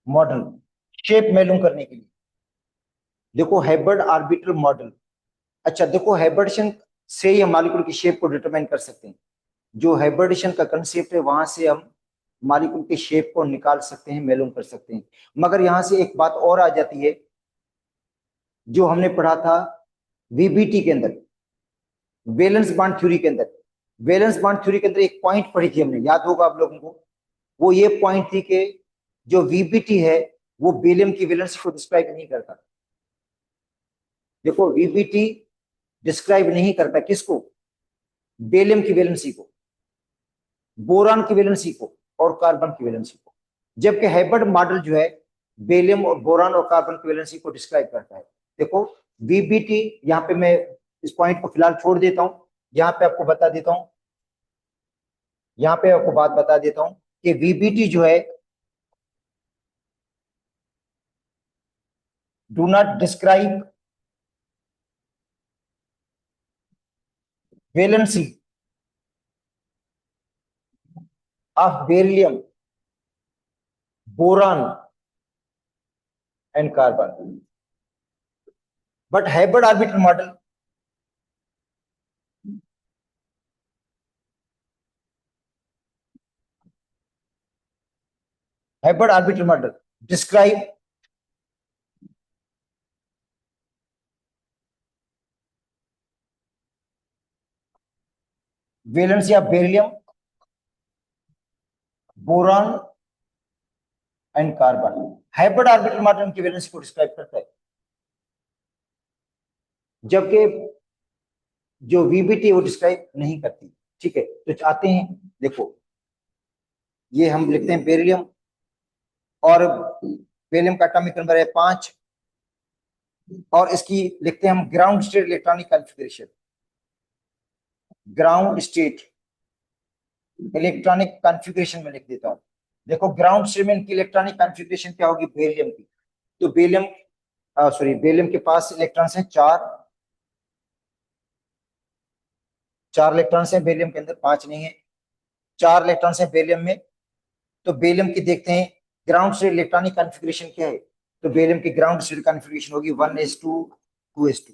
Model shape मालूम करने के लिए देखो हाइब्रिड ऑर्बिटल मॉडल। अच्छा देखो, हाइब्रिडेशन से ही हम मॉलिक्यूल की शेप को डिटरमाइन कर सकते हैं, जो हाइब्रिडेशन का कंसेप्ट है वहां से हम मॉलिक्यूल के शेप को निकाल सकते हैं, मालूम कर सकते हैं। मगर यहां से एक बात और आ जाती है, जो हमने पढ़ा था VBT के अंदर, वैलेंस बॉन्ड थ्योरी के अंदर, वैलेंस बॉन्ड थ्योरी के अंदर एक पॉइंट पढ़ी थी हमने, याद होगा आप लोगों को। वो ये पॉइंट थी कि जो VBT है वो बेरियम की वैलेंसी को डिस्क्राइब नहीं करता। देखो, VBT डिस्क्राइब नहीं करता किसको, बेरियम की वैलेंसी को, बोरान की वैलेंसी को और कार्बन की वैलेंसी को। जबकि हाइब्रिड मॉडल जो है बेरियम और बोरान और कार्बन की वैलेंसी को डिस्क्राइब करता है। देखो, VBT, यहाँ पे मैं इस पॉइंट को फिलहाल छोड़ देता हूं, यहाँ पे आपको बता देता हूं, यहाँ पे आपको बात बता देता हूं कि VBT जो है do not describe valency of beryllium, boron and carbon. But hybrid orbital model, hybrid orbital model describe valency of beryllium, boron and carbon. Hybrid orbital model की वैलेंसी को डिस्क्राइब करता है, जबकि जो VBT वो डिस्क्राइब नहीं करती। ठीक है, तो चाहते हैं, देखो ये हम लिखते हैं बेरिलियम, और बेरिलियम का एटॉमिक नंबर है 5, और इसकी लिखते हैं हम ground state electronic configuration. Ground state electronic configuration में लिख देता हूं। देखो ग्राउंड स्टेट में इनकी इलेक्ट्रॉनिक कॉन्फ़िगरेशन क्या होगी, बेरिलियम की। तो बेरिलियम सॉरी बेरिलियम के पास इलेक्ट्रॉन्स हैं चार, चार इलेक्ट्रॉन्स हैं बेरिलियम के अंदर, पांच नहीं है, चार इलेक्ट्रॉन्स हैं बेरिलियम में। तो बेरिलियम की देखते हैं ग्राउंड स्टेट इलेक्ट्रॉनिक कॉन्फ़िगरेशन क्या है। तो बेरिलियम की ग्राउंड स्टेट कॉन्फ़िगरेशन होगी 1s2 2s2।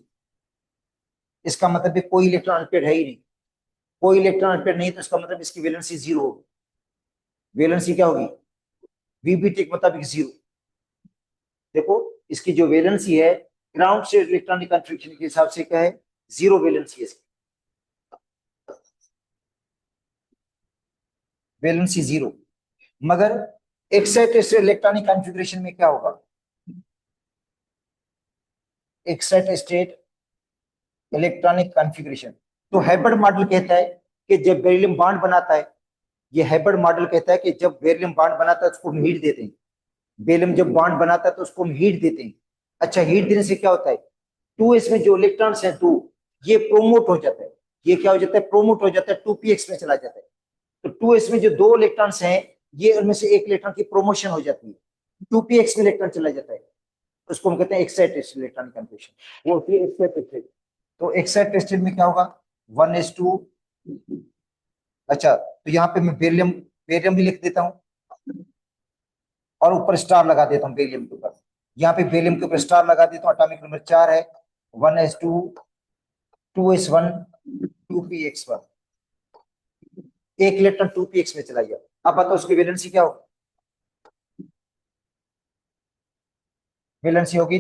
इसका मतलब है कोई इलेक्ट्रॉन अनपेड है ही नहीं, कोई इलेक्ट्रॉन अनपेड नहीं, तो इसका मतलब इसकी वैलेंसी जीरो होगी। वैलेंसी क्या होगी, वीबीटी के मुताबिक जीरो। देखो इसकी जो वैलेंसी है ग्राउंड स्टेट इलेक्ट्रॉनिक कॉन्फ़िगरेशन के हिसाब से क्या है, जीरो वैलेंसी है इसकी, वैलेंसी जीरो। मगर एक्साइटेड इलेक्ट्रॉनिक कॉन्फ़िगरेशन में क्या होगा, एक्साइटेड स्टेट इलेक्ट्रॉनिक कॉन्फ़िगरेशन। तो हैबर्ड मॉडल कहता है कि जब बेरिलियम बॉन्ड बनाता है, ये हैबर्ड मॉडल कहता है कि जब बेरिलियम बॉन्ड बनाता है उसको हम हीट देते हैं। बेरिलियम जब बॉन्ड बनाता है तो उसको हम हीट देते हैं। अच्छा हीट देने से क्या होता है, टू एस में जो इलेक्ट्रॉन्स हैं टू, ये प्रोमोट हो जाता है। ये क्या हो जाता है, प्रोमोट हो जाता है, टू पी एक्स में चला जाता है। तो टू एस में जो दो इलेक्ट्रॉन्स हैं, ये उनमें से एक इलेक्ट्रॉन की प्रोमोशन हो जाती है, टू पी एक्स में इलेक्ट्रॉन चला जाता है। उसको हम कहते हैं एक्साइटेड इलेक्ट्रॉनिक कन्फर्मेशन, वो होती है एक्साइटेड। तो एक्साइटेड स्टेट में क्या होगा, 1s2। अच्छा तो यहाँ पे मैं बेरिलियम, बेरिलियम भी लिख देता हूँ और ऊपर स्टार लगा देता हूँ बेरिलियम के ऊपर। यहाँ पे बेरिलियम के ऊपर स्टार लगा देता हूँ, एटॉमिक नंबर 4 है, 1s2 2s1 2px1। एक इलेक्ट्रॉन 2px में चला गया। अब बताओ उसकी वैलेंसी क्या होगी, वैलेंसी होगी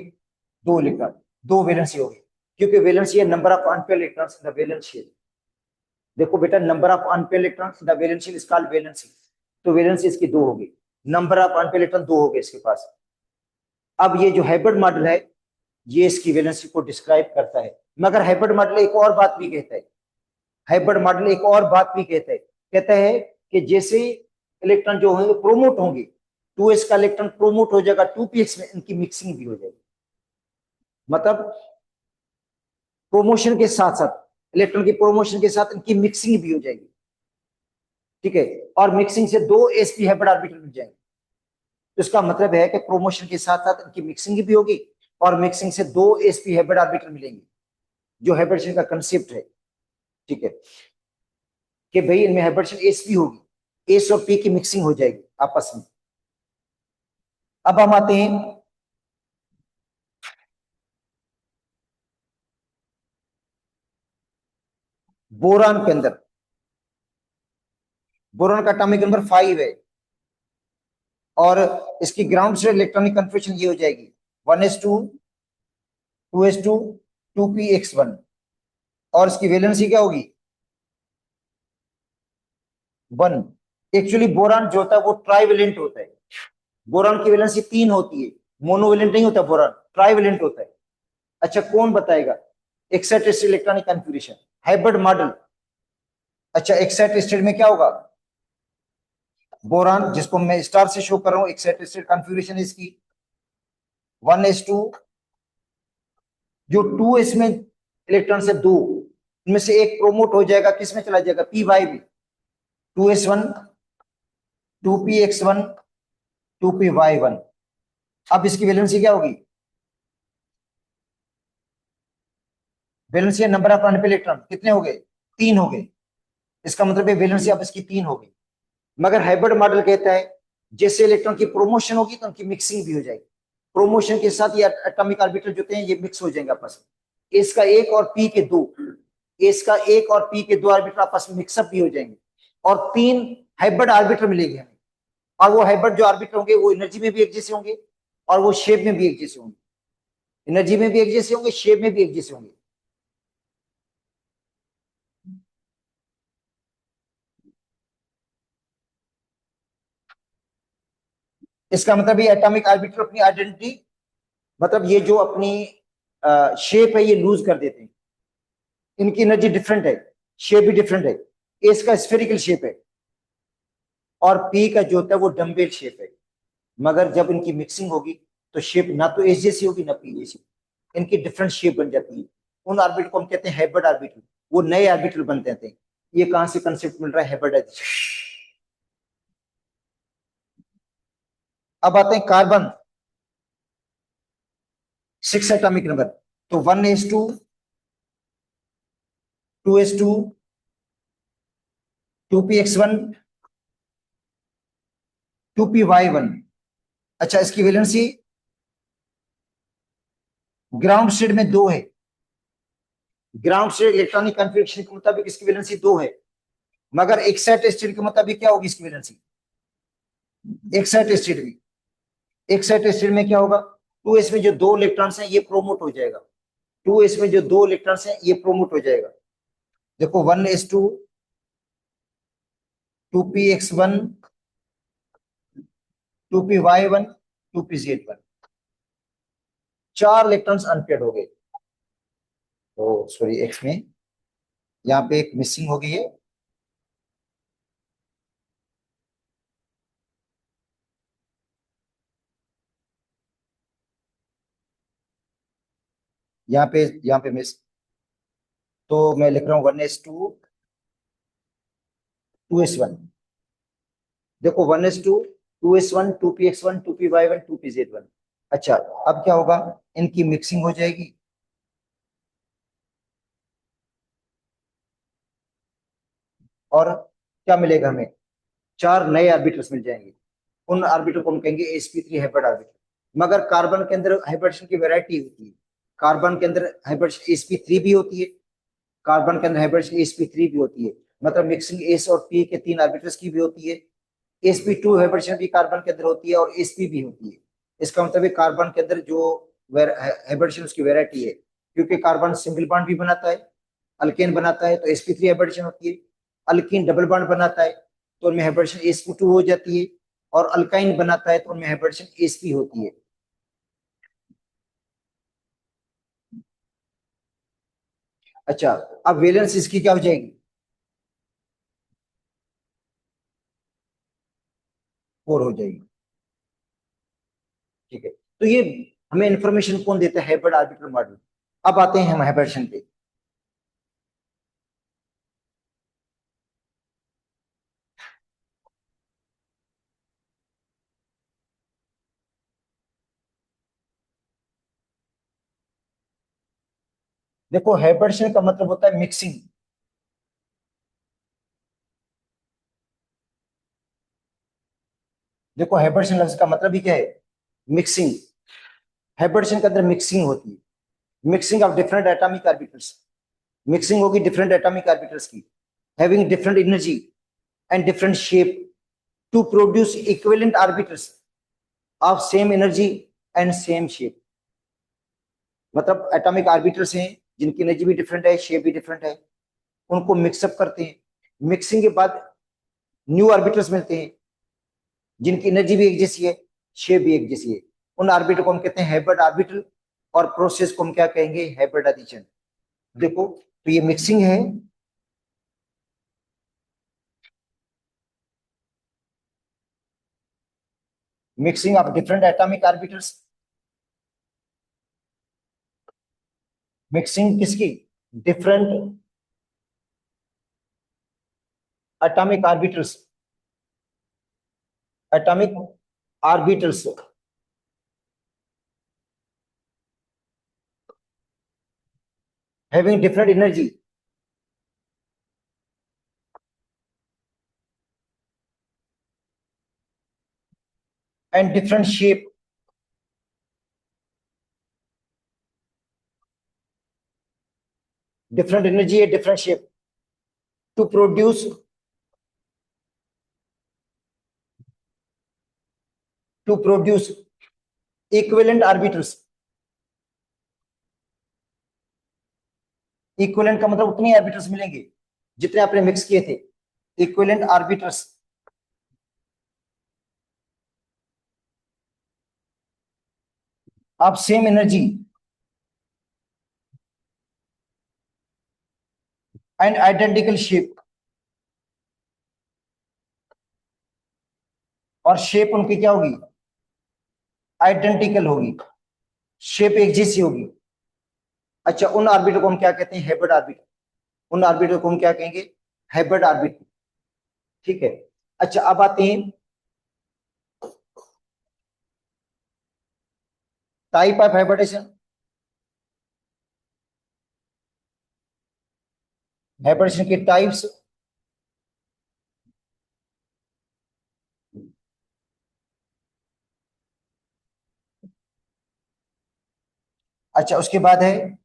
दो इलेक्ट्रॉन, दो वैलेंसी होगी, क्योंकि वैलेंसी है number of unpaired electrons in the valence shell. देखो बेटा number of unpaired electrons in the valence shell is called valency. तो वैलेंसी इसकी दो होगी, नंबर ऑफ अनपेयर इलेक्ट्रॉन दो हो गए इसके पास। अब ये जो हाइब्रिड मॉडल है ये इसकी वैलेंसी को डिस्क्राइब करता है। मगर हाइब्रिड मॉडल एक और बात भी कहता है, हाइब्रिड मॉडल एक और बात भी कहता है कि जैसे इलेक्ट्रॉन जो होंगे प्रोमोट होंगे, 2s का इलेक्ट्रॉन प्रोमोट हो जाएगा 2px में, इनकी मिक्सिंग भी हो जाएगी। मतलब प्रोमोशन के साथ साथ, इलेक्ट्रॉन की प्रोमोशन के साथ इनकी मिक्सिंग भी हो जाएगी, ठीक है। और मिक्सिंग से दो sp हाइब्रिड ऑर्बिटल मिल जाएंगे। तो इसका मतलब है कि प्रोमोशन के साथ साथ इनकी मिक्सिंग भी होगी और मिक्सिंग से दो sp हाइब्रिड ऑर्बिटल मिलेंगे, जो हाइब्रिडेशन का कंसेप्ट है, ठीक है। कि भाई इनमें हाइब्रिडेशन sp होगी, s और p की मिक्सिंग हो जाएगी आपस में। अब हम आते हैं बोरान के अंदर। बोरान का एटॉमिक नंबर 5 है और इसकी ग्राउंड स्टेट इलेक्ट्रॉनिक कन्फर्मेशन ये हो जाएगी 1s2 2s2 2px1। और इसकी वैलेंसी क्या होगी 1। एक्चुअली बोरान जो होता है वो ट्राइवेलेंट होता है, बोरान की वैलेंसी 3 होती है, मोनोवेलेंट नहीं होता बोरान, ट्राइवेलेंट होता है। अच्छा कौन बताएगा, excited state electronic configuration, hybrid model. अच्छा एक्साइटेड स्टेट में क्या होगा, बोरान जिसको मैं स्टार से शो कर रहा हूं, एक्साइटेड स्टेट कन्फिगरेशन इसकी 1s2, जो 2s में इलेक्ट्रॉन से दो, इनमें से एक प्रोमोट हो जाएगा, किसमें चला जाएगा, py में, 2s1 2px1 2py1। अब इसकी वैलेंसी क्या होगी, valency number of unpaired electron कितने हो गए, तीन हो गए। इसका मतलब है वैलेंसी अब इसकी तीन हो गई। मगर हाइब्रिड मॉडल कहता है जैसे इलेक्ट्रॉन की प्रोमोशन होगी तो उनकी मिक्सिंग भी हो जाएगी, प्रोमोशन के साथ ये एटॉमिक ऑर्बिटल जो होते हैं ये मिक्स हो जाएंगे आपस में, इसका एक और पी के दो, इसका एक और पी के दो ऑर्बिटल आपस में मिक्सअप भी हो जाएंगे और तीन हाइब्रिड ऑर्बिटल मिलेंगे हमें। और वो हाइब्रिड जो ऑर्बिटल होंगे वो एनर्जी में भी एक जैसे होंगे और वो शेप में भी एक जैसे होंगे, एनर्जी में भी एक जैसे होंगे, शेप में भी एक जैसे होंगे। इसका मतलब ये एटॉमिक ऑर्बिटल अपनी आइडेंटिटी, मतलब ये जो अपनी शेप है ये लूज कर देते हैं, इनकी एनर्जी डिफरेंट है, शेप भी डिफरेंट है। एस का स्फेरिकल शेप है और पी का जो होता है वो डम्बेल शेप है। मगर जब इनकी मिक्सिंग होगी तो शेप ना तो एस जैसी होगी ना पी जैसी। इनकी डिफरेंट शेप बन जाती है, उन ऑर्बिटल को हम कहते हैं हाइब्रिड ऑर्बिटल, वो नए ऑर्बिटल बनते हैं। ये कहां से कंसेप्ट मिल रहा है, हाइब्रिडाइजेशन। अब आते हैं कार्बन, 6 एटॉमिक नंबर, तो 1s2, 2s2, 2px1, 2py1। अच्छा, इसकी वैलेंसी ग्राउंड स्टेट में 2 है, ग्राउंड स्टेट इलेक्ट्रॉनिक कॉन्फ़िगरेशन के मुताबिक इसकी वैलेंसी 2 है, मगर एक्साइट स्टेट के मुताबिक क्या होगी इसकी वैलेंसी, एक्साइट स्टेट में, एक्साइट स्टेट में क्या होगा, 2s में जो 2 इलेक्ट्रॉन्स हैं ये प्रोमोट हो जाएगा, 2s में जो 2 इलेक्ट्रॉन्स हैं ये प्रोमोट हो जाएगा। देखो 1s2, 2px1, 2py1, 2pz1, 4 electrons unpaired हो गए। तो सॉरी, एक्स में यहाँ पे एक मिसिंग हो गई है, यहाँ पे मिस, तो मैं लिख रहा हूँ 1s2, 2s1। देखो 1s2, 2s1, 2px1, 2py1, 2pz1। अच्छा, अब क्या होगा, इनकी मिक्सिंग हो जाएगी, और क्या मिलेगा हमें, 4 नए ऑर्बिटल्स मिल जाएंगे। उन ऑर्बिटल को हम कहेंगे sp3 हाइब्रिड ऑर्बिटल। मगर कार्बन के अंदर हाइब्रिडेशन की वैरायटी होती है, कार्बन के अंदर हाइब्रिडेशन sp3 भी होती है, कार्बन के अंदर हाइब्रिडेशन sp3 भी होती है, मतलब मिक्सिंग s और p के 3 ऑर्बिटल्स की भी होती है। sp2 हाइब्रिडेशन भी कार्बन के अंदर होती है और sp भी होती है। इसका मतलब है कार्बन के अंदर जो हाइब्रिडेशन उसकी वैरायटी है, क्योंकि कार्बन सिंगल बॉन्ड भी बनाता है, अल्केन बनाता है तो sp3 हाइब्रिडेशन होती है, अल्कीन डबल बॉन्ड बनाता है तो उनमें हाइब्रिडेशन sp2 हो जाती है, और अल्काइन बनाता है तो उनमें हाइब्रिडेशन sp होती है। अच्छा, अब वैलेंस इसकी क्या हो जाएगी, 4 हो जाएगी। ठीक है, तो ये हमें इंफॉर्मेशन कौन देता है, हाइब्रिड ऑर्बिटल मॉडल। अब आते हैं हम हाइब्रिडेशन पे। देखो हाइब्रिडेशन का मतलब होता है मिक्सिंग। देखो हाइब्रिडेशन लफ्ज का मतलब ही क्या है, मिक्सिंग। हाइब्रिडेशन के अंदर मिक्सिंग होती है, mixing of different atomic orbitals, mixing होगी डिफरेंट एटॉमिक ऑर्बिटल्स की, having different energy and different shape to produce equivalent orbitals of same energy and same shape. मतलब एटॉमिक ऑर्बिटल्स हैं जिनकी एनर्जी भी डिफरेंट है, शेप भी डिफरेंट है, उनको मिक्सअप करते हैं, मिक्सिंग के बाद न्यू ऑर्बिटल्स मिलते हैं जिनकी एनर्जी भी एक जैसी है, शेप भी एक जैसी है। उन ऑर्बिटल को हम कहते हैं हाइब्रिड ऑर्बिटल, और प्रोसेस को हम क्या कहेंगे, हाइब्रिडाइजेशन। देखो, तो ये मिक्सिंग है, mixing of different atomic orbitals, mixing किसकी, different atomic orbitals, atomic orbitals having different energy and different shape, different energy है, different shape to produce, to produce equivalent orbitals. Equivalent का मतलब उतने ऑर्बिटल्स मिलेंगे जितने आपने मिक्स किए थे, equivalent orbitals of same energy and identical shape, और शेप उनकी क्या होगी, आइडेंटिकल होगी, शेप एक जैसी होगी। अच्छा, उन ऑर्बिटल को हम क्या कहते हैं? Hybrid orbital. उन ऑर्बिटल को हम क्या कहेंगे? Hybrid orbital. ठीक है। अच्छा, अब आते हैं टाइप ऑफ हाइब्रिडेशन। हाइब्रिडेशन के टाइप्स। अच्छा, उसके बाद है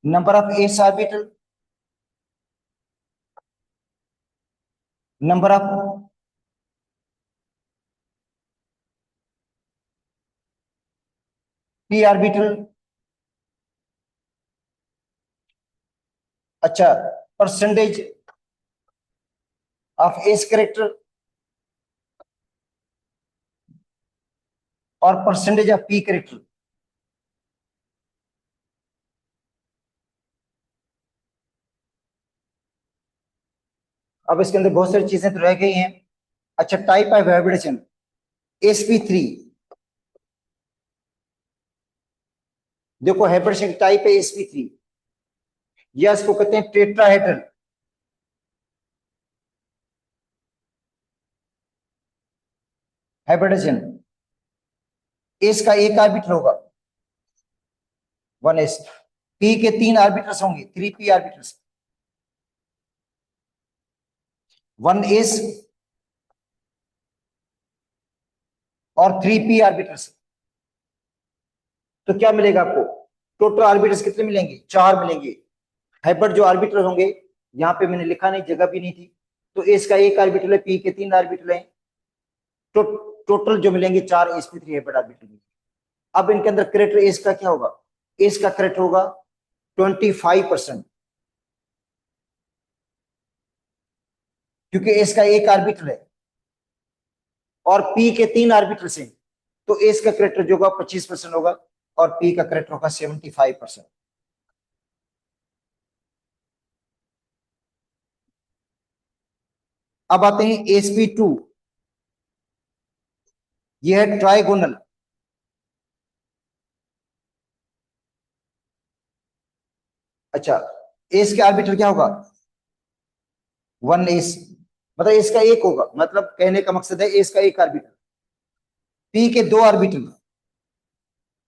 number of S orbital, number of P orbital. अच्छा, परसेंटेज ऑफ एस करेक्टर और परसेंटेज ऑफ पी करेक्टर। अब इसके अंदर बहुत सारी चीजें तो रह गई हैं। अच्छा, टाइप ऑफ हाइब्रिडेशन sp3। देखो, हाइब्रिडेशन टाइप है sp3, या इसको कहते हैं टेट्राहेड्रल हाइब्रिडेशन। एस का एक ऑर्बिटल होगा, 1s। पी के तीन ऑर्बिटल्स होंगे, 3p ऑर्बिटल्स, 1s और 3p ऑर्बिटल्स। तो क्या मिलेगा आपको? टोटल ऑर्बिटल्स कितने मिलेंगे? 4 मिलेंगे। हाइब्रिड जो ऑर्बिटल होंगे, यहाँ पे मैंने लिखा नहीं, जगह भी नहीं थी। तो एस का एक ऑर्बिटल है, पी के तीन ऑर्बिटल है, तो टोटल जो मिलेंगे 4 sp3 हाइब्रिड ऑर्बिटल मिलेंगे। अब इनके अंदर करेक्टर एस का क्या होगा? एस का करेक्टर होगा 25%, क्योंकि एस का एक ऑर्बिटल है और पी के तीन ऑर्बिटल हैं। तो एस का करेक्टर जो होगा 25% होगा और पी का करेक्टर होगा 75%। अब आते हैं sp2। यह है ट्राइगोनल। अच्छा, एस के ऑर्बिटल क्या होगा? 1s, मतलब एस का एक होगा, मतलब कहने का मकसद है एस का एक ऑर्बिटल, पी के दो ऑर्बिटल,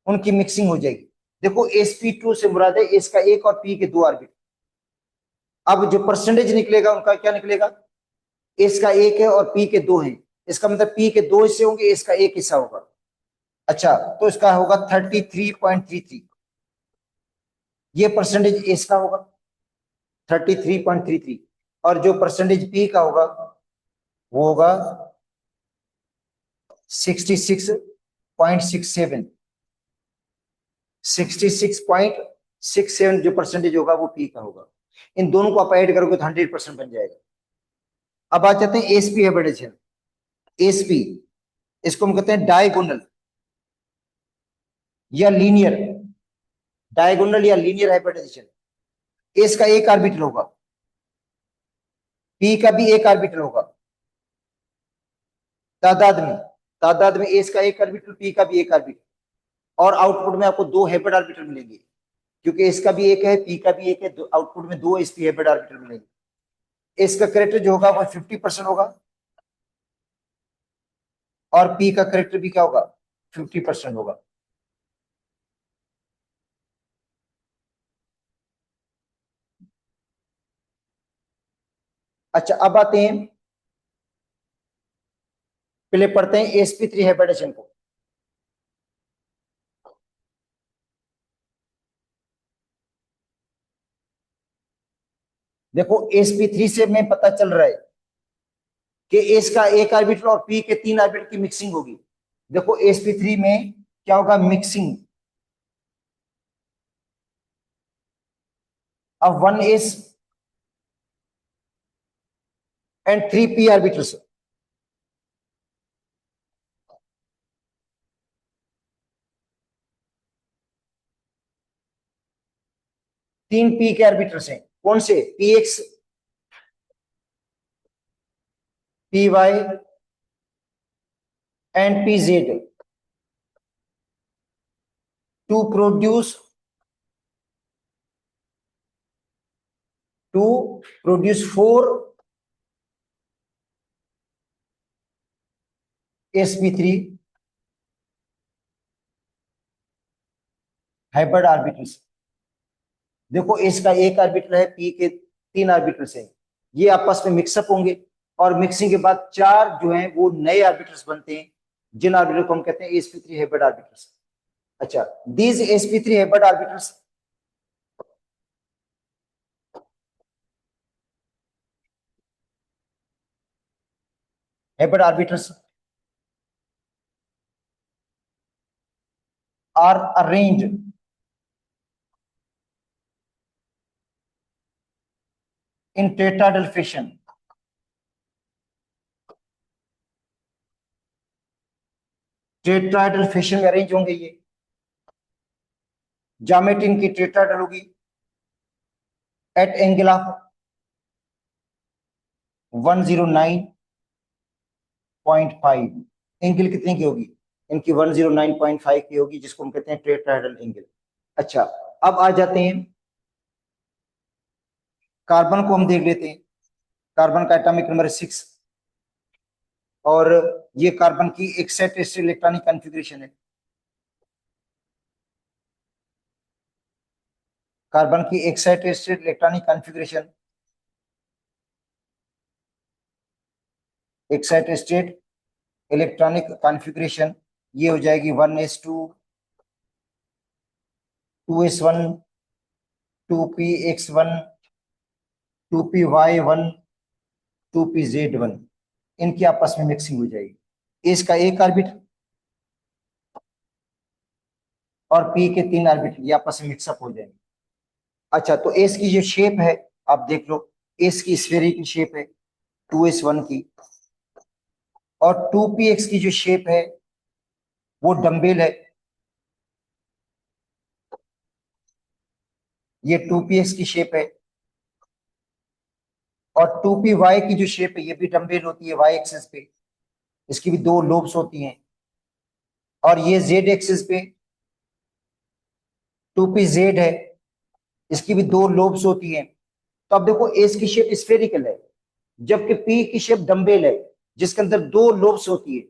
उनकी मिक्सिंग हो जाएगी। देखो, sp2 से मुराद है एस का एक और पी के दो ऑर्बिटल। अब जो परसेंटेज निकलेगा उनका क्या निकलेगा? एस का एक है और पी के दो हैं, इसका मतलब पी के दो हिस्से होंगे, एस का एक हिस्सा होगा। अच्छा, तो इसका होगा 33.33। ये परसेंटेज एस का होगा 33.33, और जो परसेंटेज पी का होगा वो होगा 66.67। 66.67 जो परसेंटेज होगा वो पी का होगा। इन दोनों को आप ऐड करोगे तो 100% बन जाएगा। अब आ जाते हैं एसपी हाइब्रिडेशन। एसपी, इसको हम कहते हैं डायगोनल या लीनियर, डायगोनल या लीनियर हाइब्रिडाइजेशन। एस का एक ऑर्बिटल होगा, पी का भी एक ऑर्बिटल होगा, तादाद में, तादाद में एस का एक ऑर्बिटल, पी का भी एक ऑर्बिटल, और आउटपुट में आपको दो हाइब्रिड ऑर्बिटल मिलेंगे, क्योंकि एस का भी एक है, पी का भी एक है, आउटपुट में दो एसपी हाइब्रिड ऑर्बिटल मिलेंगे। एस का करेक्टर जो होगा वो 50% होगा और पी का करेक्टर भी क्या होगा? 50% होगा। अच्छा, अब आते हैं, पहले पढ़ते हैं sp3 हाइब्रिडेशन को। देखो, sp3 से हमें पता चल रहा है कि एस का एक ऑर्बिटल और पी के तीन ऑर्बिटल की मिक्सिंग होगी। देखो, sp3 में क्या होगा? मिक्सिंग। अब 1s एंड 3p ऑर्बिटल्स, तीन पी के ऑर्बिटल्स हैं, कौन से? px, py and pz। To produce four sp3 hybrid orbitals. देखो इसका एक ऑर्बिटल है, पी के 3 ऑर्बिटल्स हैं, ये आपस में मिक्सअप होंगे और मिक्सिंग के बाद 4 जो हैं वो नए ऑर्बिटल्स बनते हैं, जिन ऑर्बिटल को हम कहते हैं sp3 हाइब्रिड ऑर्बिटल्स। अच्छा, these sp3 hybrid orbitals are arranged in tetrahedral fashion। Tetrahedral fashion में अरेंज होंगे ये, ज्योमेट्री इनकी टेट्राहेड्रल होगी एट एंगल ऑफ 109.5। एंगल कितने की होगी? इनकी 109.5 की होगी, जिसको हम कहते हैं टेट्राहेड्रल एंगल। अच्छा, अब आ जाते हैं कार्बन को हम देख लेते हैं। कार्बन का एटॉमिक नंबर 6 और ये कार्बन की एक्साइटेड इलेक्ट्रॉनिक कॉन्फ़िगरेशन है। कार्बन की excited electronic configuration, excited state electronic configuration ये हो जाएगी 1s2 2s1 2px1 2py1 2pz1, इनकी आपस में मिक्सिंग हो जाएगी। इसका एक ऑर्बिटल और पी के 3 ऑर्बिटल ये आपस में मिक्सअप हो जाएंगे। अच्छा, तो एस की जो शेप है आप देख लो, एस की स्फेरिकल शेप है 2s1 की, और 2px की जो शेप है वो डम्बेल है, ये 2px की शेप है। और 2py की जो शेप है ये भी डम्बेल होती है y एक्सिस पे, इसकी भी 2 लोब्स होती हैं। और ये z एक्सिस पे 2pz है, इसकी भी 2 लोब्स होती हैं। तो अब देखो एस की शेप स्फेरिकल है, जबकि पी की शेप डम्बेल है, जिसके अंदर 2 लोब्स होती है,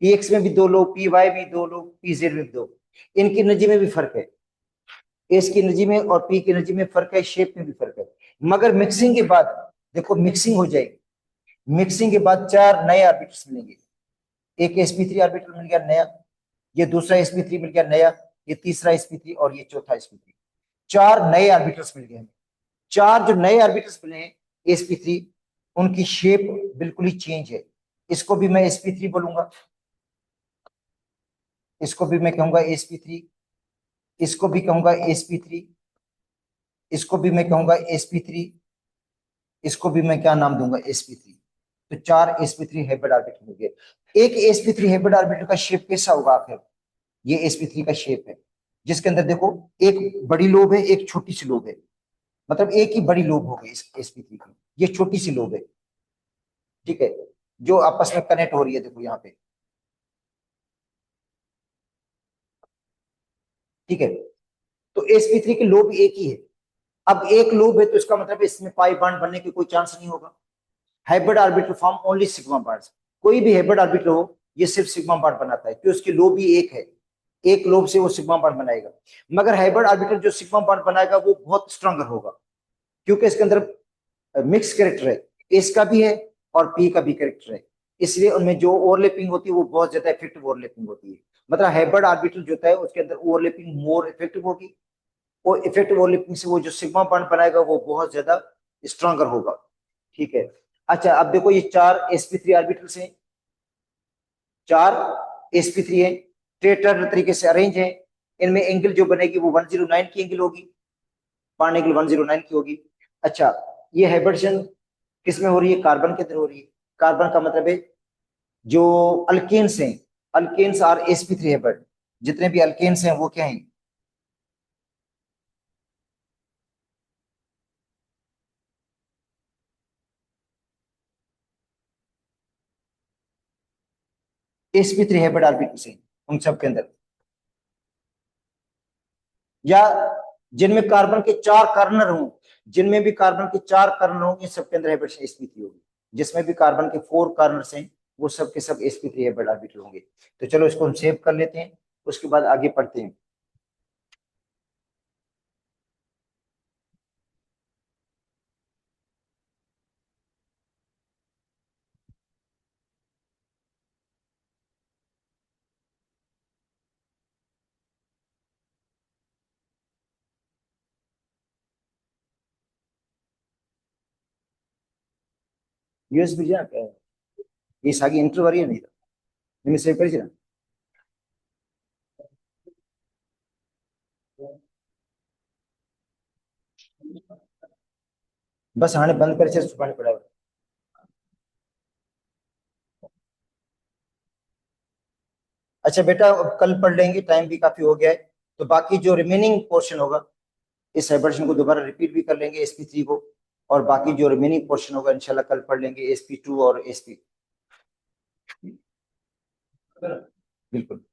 पी एक्स में भी 2 लोब, पी वाई में 2 लोब, पी जेड में भी 2। इनकी एनर्जी में भी फर्क है, एस की एनर्जी में और पी की एनर्जी में फर्क है, शेप में भी फर्क है। मगर मिक्सिंग के बाद देखो मिक्सिंग हो जाएगी, मिक्सिंग के बाद 4 नए ऑर्बिटल्स मिलेंगे। एक sp3 ऑर्बिटल मिल गया नया, ये दूसरा sp3 मिल गया नया, ये तीसरा sp3 और ये चौथा sp3। 4 नए ऑर्बिटल्स मिल गए हमें। 4 जो नए ऑर्बिटल्स मिले हैं sp3, उनकी शेप बिल्कुल ही चेंज है। इसको भी मैं sp3 बोलूंगा, इसको भी मैं कहूंगा sp3, इसको भी कहूंगा sp3, इसको भी मैं कहूंगा sp3, इसको भी मैं क्या नाम दूंगा sp3। तो 4 sp3 हाइब्रिड ऑर्बिटल हो गए। एक sp3 हाइब्रिड ऑर्बिटल का शेप कैसा होगा आखिर? ये sp3 का शेप है, जिसके अंदर देखो एक बड़ी लोब है, एक छोटी सी लोब है, मतलब एक ही बड़ी लोब हो गई इस sp3 की, ये छोटी सी लोब है, ठीक है, जो आपस में कनेक्ट हो रही है, देखो यहाँ पे, ठीक है। तो sp3 की लोब एक ही है। अब एक लोब है तो इसका मतलब इसमें पाई बॉन्ड बनने की कोई चांस नहीं होगा। Hybrid orbital form only sigma bonds. कोई भी हाइब्रिड ऑर्बिटल हो ये सिर्फ सिग्मा बॉन्ड बनाता है, क्योंकि उसकी लोब ही एक है, एक लोब से वो सिग्मा बॉन्ड बनाएगा। मगर हाइब्रिड ऑर्बिटल जो सिग्मा बॉन्ड बनाएगा वो बहुत स्ट्रांगर होगा, क्योंकि इसके अंदर मिक्स कैरेक्टर है, एस का भी है और पी का भी कैरेक्टर है, इसलिए उनमें जो ओवरलैपिंग होती है वो बहुत ज्यादा इफेक्टिव ओवरलैपिंग होती है। मतलब हाइब्रिड ऑर्बिटल जो होता है उसके अंदर ओवरलैपिंग मोर इफेक्टिव होगी, और इफेक्टिव ओवरलैपिंग से वो जो सिग्मा बॉन्ड बनाएगा वो बहुत ज्यादा स्ट्रांगर होगा, ठीक है। अच्छा, अब देखो ये 4 sp3 ऑर्बिटल्स हैं, 4 sp3 है, टेट्राहेड्रल तरीके से अरेंज है। इनमें एंगल जो बनेगी वो 109 की एंगल होगी, बॉन्ड एंगल 109 की होगी। अच्छा, ये हाइब्रिडेशन किस में हो रही है? कार्बन के अंदर हो रही है। कार्बन का मतलब है जो अल्केन्स हैं, अल्केन्स आर sp3 हाइब्रिड, जितने भी अल्केन्स हैं वो क्या हैं? sp3 हाइब्रिड ऑर्बिटल्स हैं उन सब के अंदर। या जिनमें कार्बन के 4 कार्बन हों, जिनमें भी कार्बन के 4 कार्बन होंगे सबके अंदर हाइब्रिडेशन sp3 होगी। जिसमें भी कार्बन के 4 कार्बन हैं वो सब के सब sp3 हाइब्रिड ऑर्बिटल होंगे। तो चलो इसको हम सेव कर लेते हैं, उसके बाद आगे पढ़ते हैं। यूएसबी जा ये सागी इंटर वाली नहीं था, निम्न सेव करी ना। बस हाँ बंद कर सुबह पड़ा। अच्छा बेटा अब कल पढ़ लेंगे, टाइम भी काफी हो गया है। तो बाकी जो रिमेनिंग पोर्शन होगा इस हाइब्रिडेशन को दोबारा रिपीट भी कर लेंगे sp3 को, और बाकी जो रिमेनिंग पोर्शन होगा इंशाल्लाह कल पढ़ लेंगे sp2 और sp। बिल्कुल।